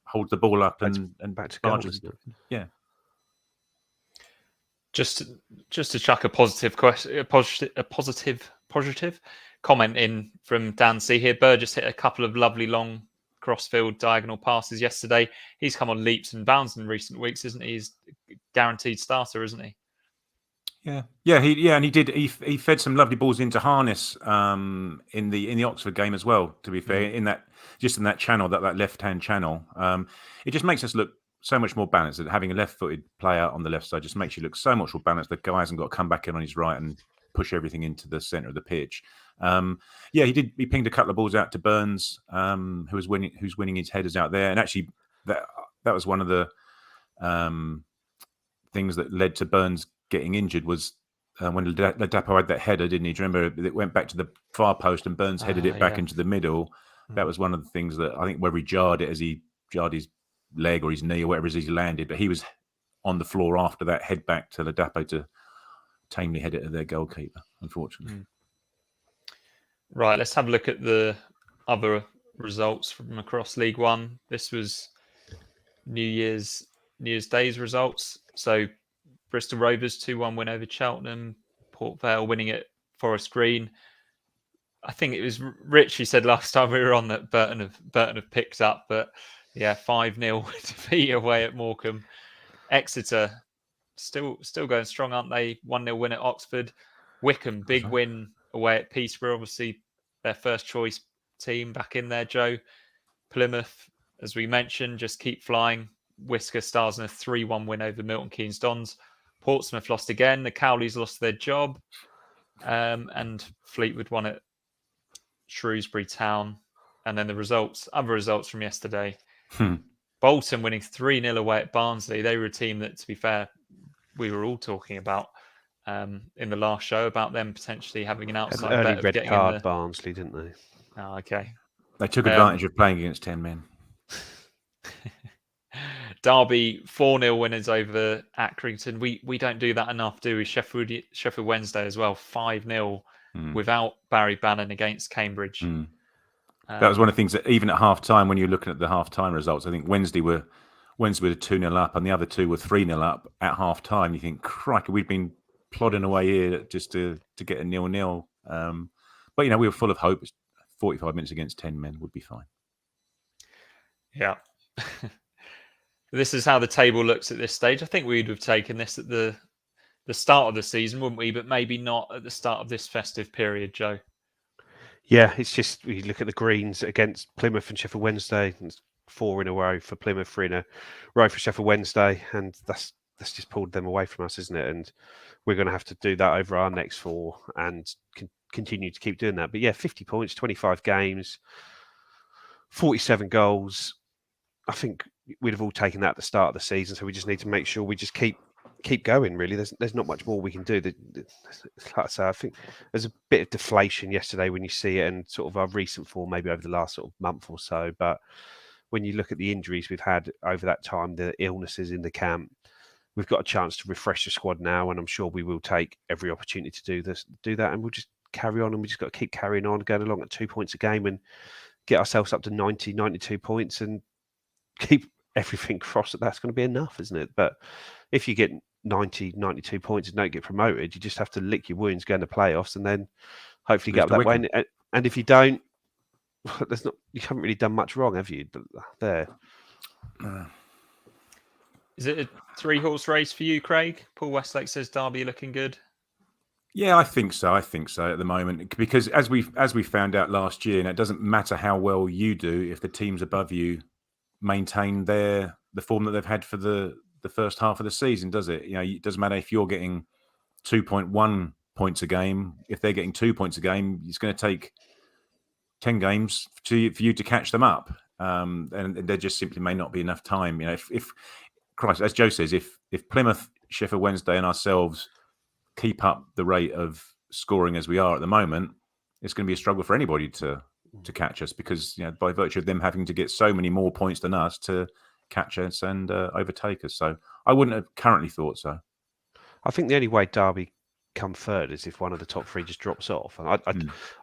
hold the ball up and back to goal. Yeah. Just to chuck a positive comment in from Dan C here. Burgess hit a couple of lovely long crossfield diagonal passes yesterday. He's come on leaps and bounds in recent weeks, isn't he? He's a guaranteed starter, isn't he? Yeah. He did. He fed some lovely balls into Harness in the Oxford game as well. To be fair, in that channel, that left hand channel, it just makes us look so much more balanced. Having a left-footed player on the left side just makes you look so much more balanced. The guy hasn't got to come back in on his right and push everything into the centre of the pitch. He did. He pinged a couple of balls out to Burns, who's winning his headers out there. And actually, that was one of the things that led to Burns getting injured was when Ladapo had that header, didn't he? Do you remember it went back to the far post and Burns headed it back into the middle? That was one of the things that I think whether he jarred it as he jarred his leg or his knee or whatever it is he landed, but he was on the floor after that head back to Ladapo to tamely head it at their goalkeeper, unfortunately. Right, let's have a look at the other results from across League One. This was New Year's Day's results. So Bristol Rovers 2-1 win over Cheltenham. Port Vale winning at Forest Green. I think it was Rich who said last time we were on that Burton have picked up, but 5-0 defeat away at Morecambe. Exeter still going strong, aren't they? 1-0 win at Oxford. Wickham, big win away at Peterborough. Obviously, their first choice team back in there, Joe. Plymouth, as we mentioned, just keep flying. Whitaker Stars in a 3-1 win over Milton Keynes Dons. Portsmouth lost again. The Cowleys lost their job. And Fleetwood won at Shrewsbury Town. And then other results from yesterday. Bolton winning 3-0 away at Barnsley. They were a team that, to be fair, we were all talking about in the last show about them potentially having an outside early bet of red getting card, in the... Barnsley, didn't they? Oh, okay. They took advantage of playing against 10 men. Derby 4-0 winners over Accrington. We don't do that enough, do we? Sheffield Wednesday as well, 5-0 without Barry Bannon against Cambridge. That was one of the things that even at half time, when you're looking at the half time results, I think Wednesday were 2-0 up and the other two were 3-0 up at half time. You think, crikey, we've been plodding away here just to get a 0-0. But we were full of hope. 45 minutes against 10 men would be fine. Yeah. This is how the table looks at this stage. I think we'd have taken this at the start of the season, wouldn't we? But maybe not at the start of this festive period, Joe. Yeah, it's just you look at the Greens against Plymouth and Sheffield Wednesday. And it's 4 in a row for Plymouth, 3 in a row for Sheffield Wednesday, and that's just pulled them away from us, isn't it? And we're going to have to do that over our next 4 and continue to keep doing that. But 50 points, 25 games, 47 goals. I think we'd have all taken that at the start of the season. So we just need to make sure we just keep going. Really, there's not much more we can do. Like I say, I think there's a bit of deflation yesterday when you see it, and sort of our recent form maybe over the last sort of month or so. But when you look at the injuries we've had over that time, the illnesses in the camp, we've got a chance to refresh the squad now, and I'm sure we will take every opportunity to do that, and we'll just carry on, and we just got to keep carrying on, going along at 2 points a game, and get ourselves up to 90, 92 points, and keep everything crossed that's going to be enough, isn't it? But if you get 90, 92 points and don't get promoted, you just have to lick your wounds, go in the playoffs, and then hopefully get up that way. And if you don't, you haven't really done much wrong, have you? There. Is it a 3-horse race for you, Craig? Paul Westlake says Derby looking good. Yeah, I think so. At the moment, because as we found out last year, and it doesn't matter how well you do if the teams above you maintain the form that they've had for the first half of the season, does it? It doesn't matter if you're getting 2.1 points a game. If they're getting 2 points a game, it's going to take 10 games for you to catch them up, and there just simply may not be enough time. If Christ, as Joe says, if Plymouth, Sheffield Wednesday, and ourselves keep up the rate of scoring as we are at the moment, it's going to be a struggle for anybody to catch us, because by virtue of them having to get so many more points than us to catch us and overtake us. So I wouldn't have currently thought so. I think the only way Derby come third is if one of the top three just drops off. And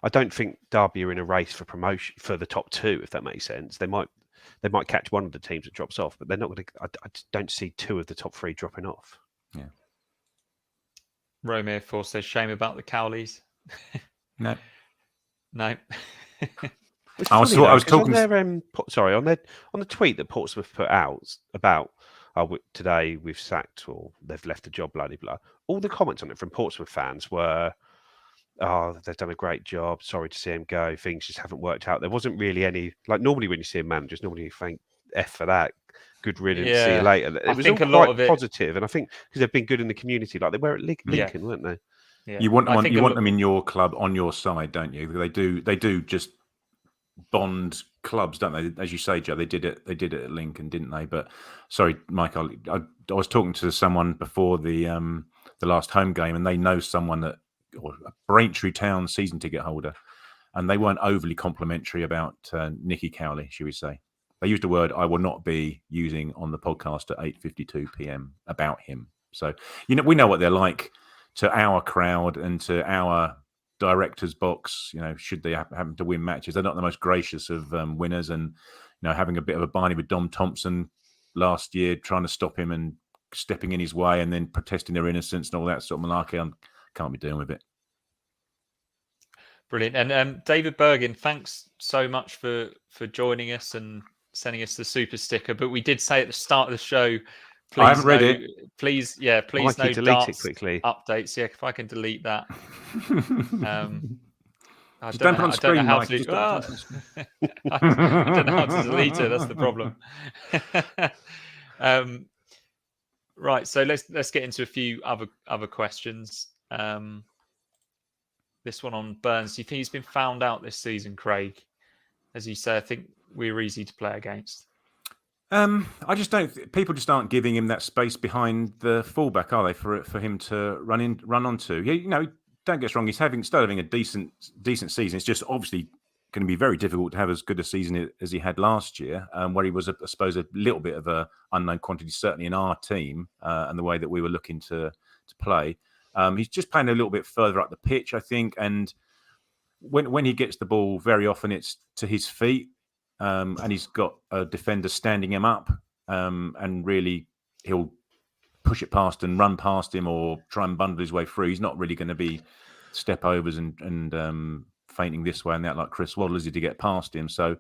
I don't think Derby are in a race for promotion for the top two, if that makes sense. They might catch one of the teams that drops off, but they're not going to. I don't see two of the top three dropping off. Yeah. Romeo 4 says shame about the Cowleys. No. I was talking. On the tweet that Portsmouth put out about today we've sacked or they've left the job, blah blah blah. All the comments on it from Portsmouth fans were, "Oh, they've done a great job. Sorry to see him go. Things just haven't worked out." There wasn't really any normally when you see a manager, normally you think F for that. Good riddance. Yeah. See you later. It was all quite positive, and I think because they've been good in the community, like they were at Lincoln, weren't they? Yeah. You want them in your club, on your side, don't you? They do just bond clubs, don't they? As you say, Joe, they did it at Lincoln, didn't they? But sorry, Mike, I was talking to someone before the last home game, and they know someone a Braintree Town season ticket holder, and they weren't overly complimentary about Nicky Cowley, should we say? They used a word I will not be using on the podcast at 8:52 p.m. about him. So we know what they're like to our crowd and to our director's box. Should they happen to win matches, they're not the most gracious of winners. And having a bit of a barney with Dom Thompson last year, trying to stop him and stepping in his way, and then protesting their innocence and all that sort of malarkey, I can't be dealing with it. Brilliant. And David Bergin, thanks so much for joining us and sending us the super sticker. But we did say at the start of the show, please, I haven't read it. Please no delete it quickly. Updates. Yeah, if I can delete that. I don't know how to delete it. That's the problem. Right. So let's get into a few other questions. This one on Burns. Do you think he's been found out this season, Craig? As you say, I think we're easy to play against. I just don't. People just aren't giving him that space behind the fullback, are they? For him to run onto. Don't get us wrong. He's still having a decent season. It's just obviously going to be very difficult to have as good a season as he had last year, where he was, I suppose, a little bit of a unknown quantity, certainly in our team and the way that we were looking to play. He's just playing a little bit further up the pitch, I think, and when he gets the ball, very often it's to his feet. And he's got a defender standing him up, and really he'll push it past and run past him or try and bundle his way through. He's not really going to be step overs and feinting this way and that like Chris Waddle is to get past him. So,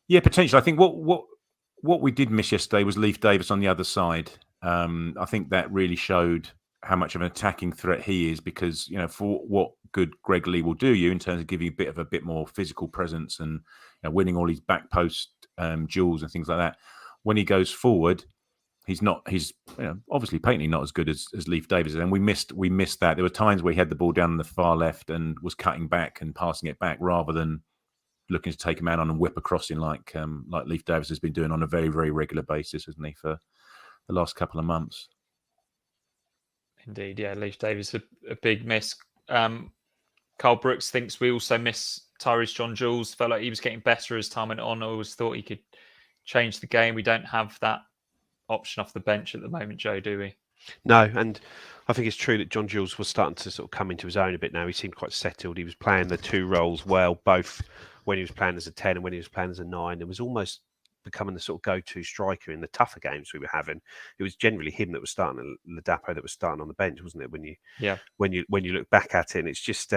yeah, potentially. I think what we did miss yesterday was Leif Davis on the other side. I think that really showed how much of an attacking threat he is, because for what good Greg Lee will do you in terms of giving you a bit more physical presence and winning all these back post duels and things like that. When he goes forward, he's obviously patently not as good as Leif Davis, and we missed that. There were times where he had the ball down the far left and was cutting back and passing it back rather than looking to take a man on and whip across him like Leif Davis has been doing on a very, very regular basis, hasn't he, for the last couple of months. Indeed, yeah, Leif Davis a big miss. Carl Brooks thinks we also miss Tyrese John Jules. Felt like he was getting better as time went on. I always thought he could change the game. We don't have that option off the bench at the moment, Joe, do we? No, and I think it's true that John Jules was starting to sort of come into his own a bit now. He seemed quite settled. He was playing the two roles well, both when he was playing as a 10 and when he was playing as a 9. There was almost becoming the sort of go-to striker in the tougher games we were having. It was generally him that was starting, and Ladapo that was starting on the bench, wasn't it? When you look back at it, and it's just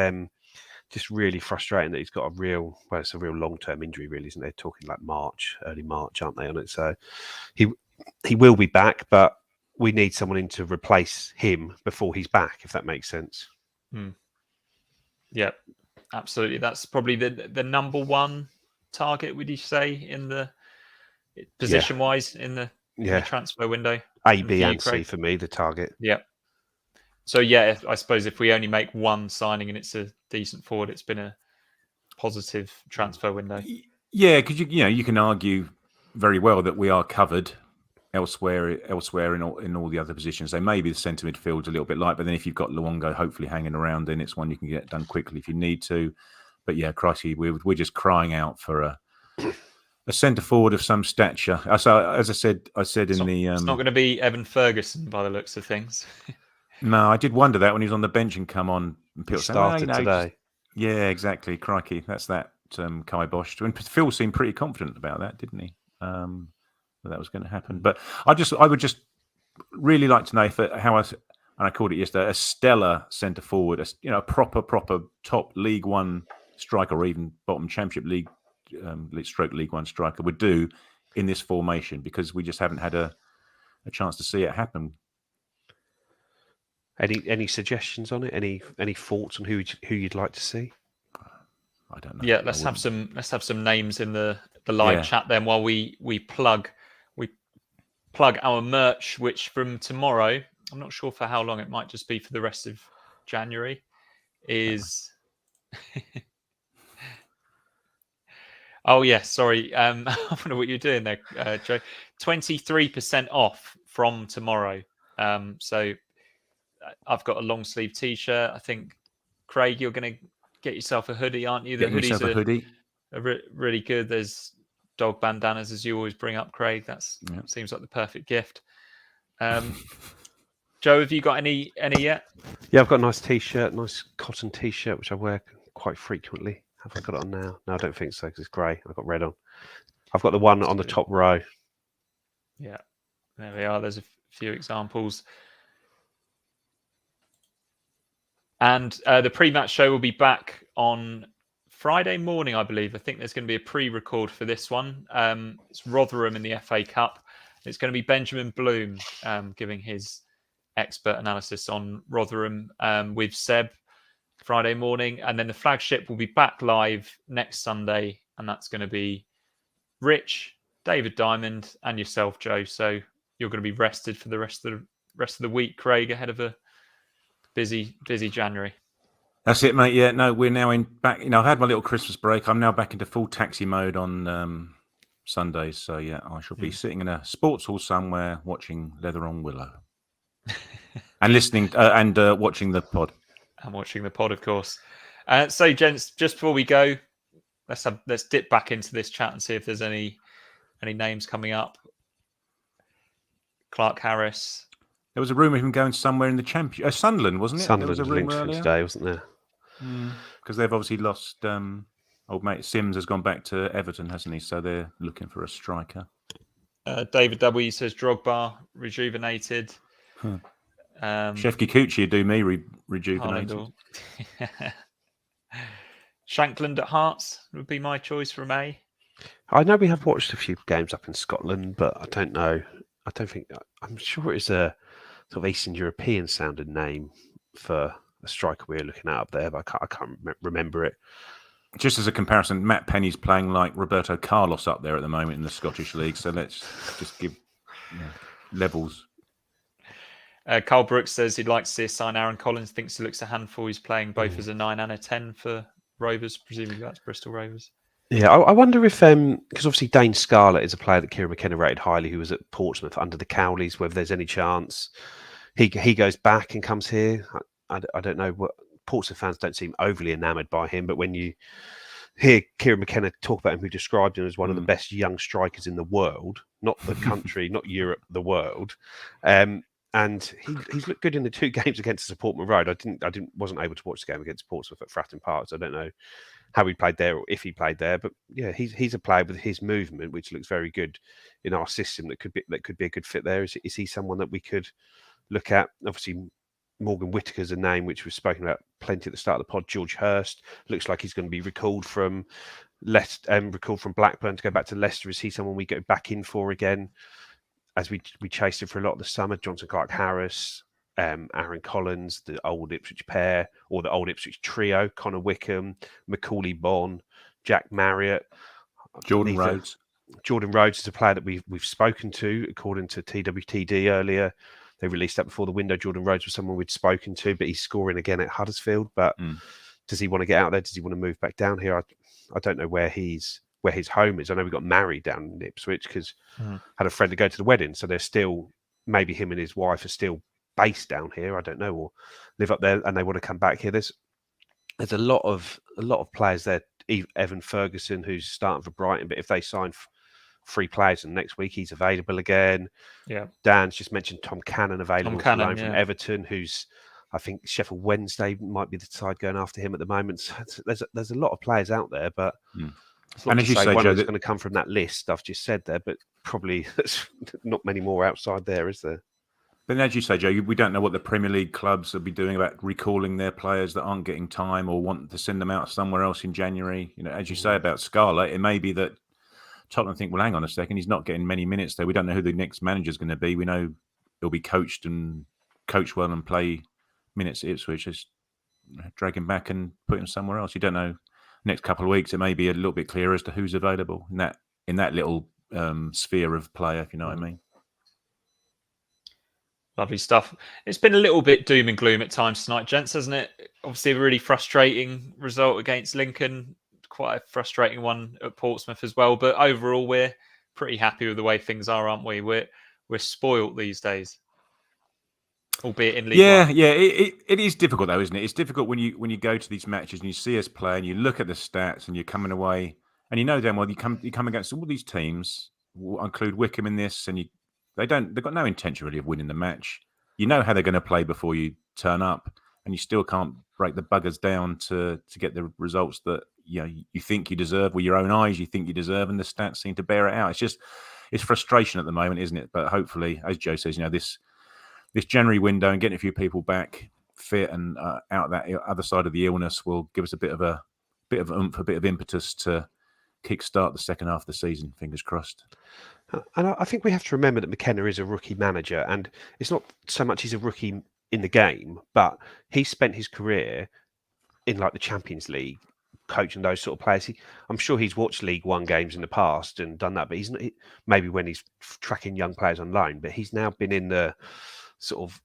really frustrating that he's got it's a real long-term injury, really, isn't it? Talking like early March, aren't they, on it? So he will be back, but we need someone in to replace him before he's back, if that makes sense. Yeah, absolutely. That's probably the number one target, would you say, in the position-wise in the transfer window? A, B, and C for me, the target. Yeah. So yeah, I suppose if we only make one signing and it's a decent forward, it's been a positive transfer window. Yeah, because you can argue very well that we are covered elsewhere in all the other positions. So maybe the centre midfield's a little bit light, but then if you've got Luongo hopefully hanging around, then it's one you can get done quickly if you need to. But yeah, crikey, we're just crying out for a centre forward of some stature. So as I said it's not going to be Evan Ferguson by the looks of things. No, I did wonder that when he was on the bench and come on. And he started today. Yeah, exactly. Crikey, that's that Kai Bosch. And Phil seemed pretty confident about that, didn't he? That was going to happen. But I would just really like to know and I called it yesterday, a stellar centre forward, a proper top League One striker, or even bottom Championship League, League One striker would do in this formation, because we just haven't had a chance to see it happen. Any suggestions on it? Any thoughts on who you'd like to see? I don't know. Yeah, let's have some names in the live chat then, while we plug our merch, which from tomorrow, I'm not sure for how long, it might just be for the rest of January, is oh yeah, sorry. I wonder what you're doing there, Joe. 23% off from tomorrow. So I've got a long sleeve t-shirt. I think, Craig, you're going to get yourself a hoodie, aren't you? The hoodies a hoodie. Are really good. There's dog bandanas, as you always bring up, Craig. Seems like the perfect gift. Joe, have you got any yet? Yeah, I've got a nice t-shirt, nice cotton t-shirt, which I wear quite frequently. Have I got it on now? No, I don't think so, because it's grey. I've got red on. I've got the one on the top row. Yeah, there we are. There's a few examples. And the pre-match show will be back on Friday morning, I believe. I think there's going to be a pre-record for this one. It's Rotherham in the FA Cup. It's going to be Benjamin Bloom giving his expert analysis on Rotherham with Seb Friday morning. And then the Flagship will be back live next Sunday. And that's going to be Rich, David Diamond, and yourself, Joe. So you're going to be rested for the rest of the week, Craig, ahead of a busy January. That's it, mate. Yeah, no, we're now back. I've had my little Christmas break. I'm now back into full taxi mode on Sundays. So yeah, I shall be sitting in a sports hall somewhere watching Leather on Willow and listening and watching the pod. And watching the pod, of course. So, gents, just before we go, let's dip back into this chat and see if there's any names coming up. Clark Harris. There was a rumour of him going somewhere in the Championship. Sunderland, wasn't it? Sunderland was linked to him today, wasn't there? Because they've obviously lost. Old mate Sims has gone back to Everton, hasn't he? So they're looking for a striker. David W says Drogba rejuvenated. Chef Kikuchi would do me rejuvenated. Shankland at Hearts would be my choice for May. I know we have watched a few games up in Scotland, but I don't know. I'm sure it's a sort of Eastern European sounded name for a striker we were looking at up there, but I can't remember it. Just as a comparison, Matt Penny's playing like Roberto Carlos up there at the moment in the Scottish League. So let's just give levels. Carl Brooks says he'd like to see us sign Aaron Collins. Thinks he looks a handful. He's playing both as a 9 and a 10 for Rovers. Presumably that's Bristol Rovers. Yeah, I wonder if, because obviously Dane Scarlett is a player that Kieran McKenna rated highly, who was at Portsmouth under the Cowleys, whether there's any chance he goes back and comes here. I don't know. What Portsmouth fans don't seem overly enamoured by him, but when you hear Kieran McKenna talk about him, who described him as one of the best young strikers in the world, not the country, not Europe, the world, and he's looked good in the two games against Portman Road. I wasn't able to watch the game against Portsmouth at Fratton Park, so I don't know how he played there or if he played there. But yeah, he's a player with his movement, which looks very good in our system. That could be a good fit there. Is he someone that we could look at? Obviously, Morgan Whitaker's a name which we've spoken about plenty at the start of the pod. George Hurst looks like he's going to be recalled from Blackburn to go back to Leicester. Is he someone we go back in for again? As we chased him for a lot of the summer, Johnson Clark-Harris, Aaron Collins, the old Ipswich pair, or the old Ipswich trio, Connor Wickham, Macaulay Bonne, Jack Marriott, Jordan Rhodes. Jordan Rhodes is a player that we've spoken to, according to TWTD earlier. They released that before the window. Jordan Rhodes was someone we'd spoken to, but he's scoring again at Huddersfield. But does he want to get out there? Does he want to move back down here? I don't know where his home is. I know we got married down in Ipswich because had a friend to go to the wedding. So they're still, maybe him and his wife are still based down here. I don't know, or live up there and they want to come back here. There's a lot of players there. Evan Ferguson, who's starting for Brighton, but if they sign free players and next week he's available again. Yeah. Dan's just mentioned Tom Cannon available to loan from yeah. Everton, who's, I think Sheffield Wednesday might be the side going after him at the moment. So there's a lot of players out there, but it's not And to as you say say, one Joe, is going to come from that list I've just said there, but probably there's not many more outside there, is there? But as you say, Joe, we don't know what the Premier League clubs will be doing about recalling their players that aren't getting time or want to send them out somewhere else in January. You know, as you say about Scala, it may be that Tottenham think, well, hang on a second, he's not getting many minutes there. We don't know who the next manager is going to be. We know he'll be coached well and play minutes at Ipswich. Just drag him back and put him somewhere else. You don't know. Next couple of weeks, it may be a little bit clearer as to who's available in that little sphere of player, if you know what I mean. Lovely stuff. It's been a little bit doom and gloom at times tonight, gents, hasn't it? Obviously, a really frustrating result against Lincoln. Quite a frustrating one at Portsmouth as well. But overall, we're pretty happy with the way things are, aren't we? We're spoilt these days, albeit in League One. Yeah. It is difficult though, isn't it? It's difficult when you go to these matches and you see us play and you look at the stats and you're coming away and you know damn well you come against all these teams. We'll include Wickham in this, and they've got no intention really of winning the match. You know how they're going to play before you turn up, and you still can't break the buggers down to get the results that you think you deserve with your own eyes. You think you deserve, and the stats seem to bear it out. It's frustration at the moment, isn't it? But hopefully, as Joe says, this January window and getting a few people back fit and out that other side of the illness will give us a bit of oomph, a bit of impetus to kickstart the second half of the season. Fingers crossed. And I think we have to remember that McKenna is a rookie manager, and it's not so much he's a rookie in the game, but he spent his career in like the Champions League coaching those sort of players. I'm sure he's watched League One games in the past and done that, but he's not, maybe when he's tracking young players on loan, but he's now been in the sort of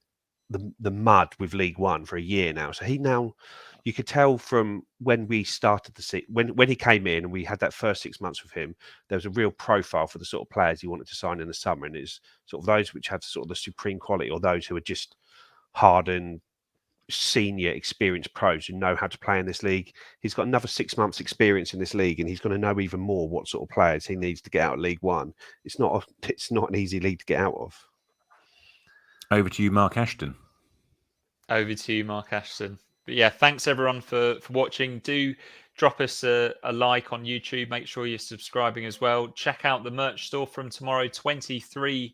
the mud with League One for a year now. So you could tell from when we started the season, when he came in and we had that first 6 months with him, there was a real profile for the sort of players he wanted to sign in the summer. And it's sort of those which have sort of the supreme quality, or those who are just hardened, senior, experienced pros who know how to play in this league. He's got another 6 months experience in this league, and he's going to know even more what sort of players he needs to get out of League One. It's not an easy league to get out of. Over to you, Mark Ashton. Over to you, Mark Ashton. But yeah, thanks everyone for watching. Do drop us a like on YouTube. Make sure you're subscribing as well. Check out the merch store from tomorrow, 23%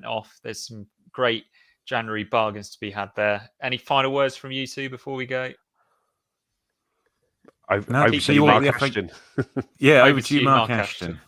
off. There's some great January bargains to be had there. Any final words from you two before we go? Over to you, Mark Ashton. Yeah, over to you, Mark Ashton.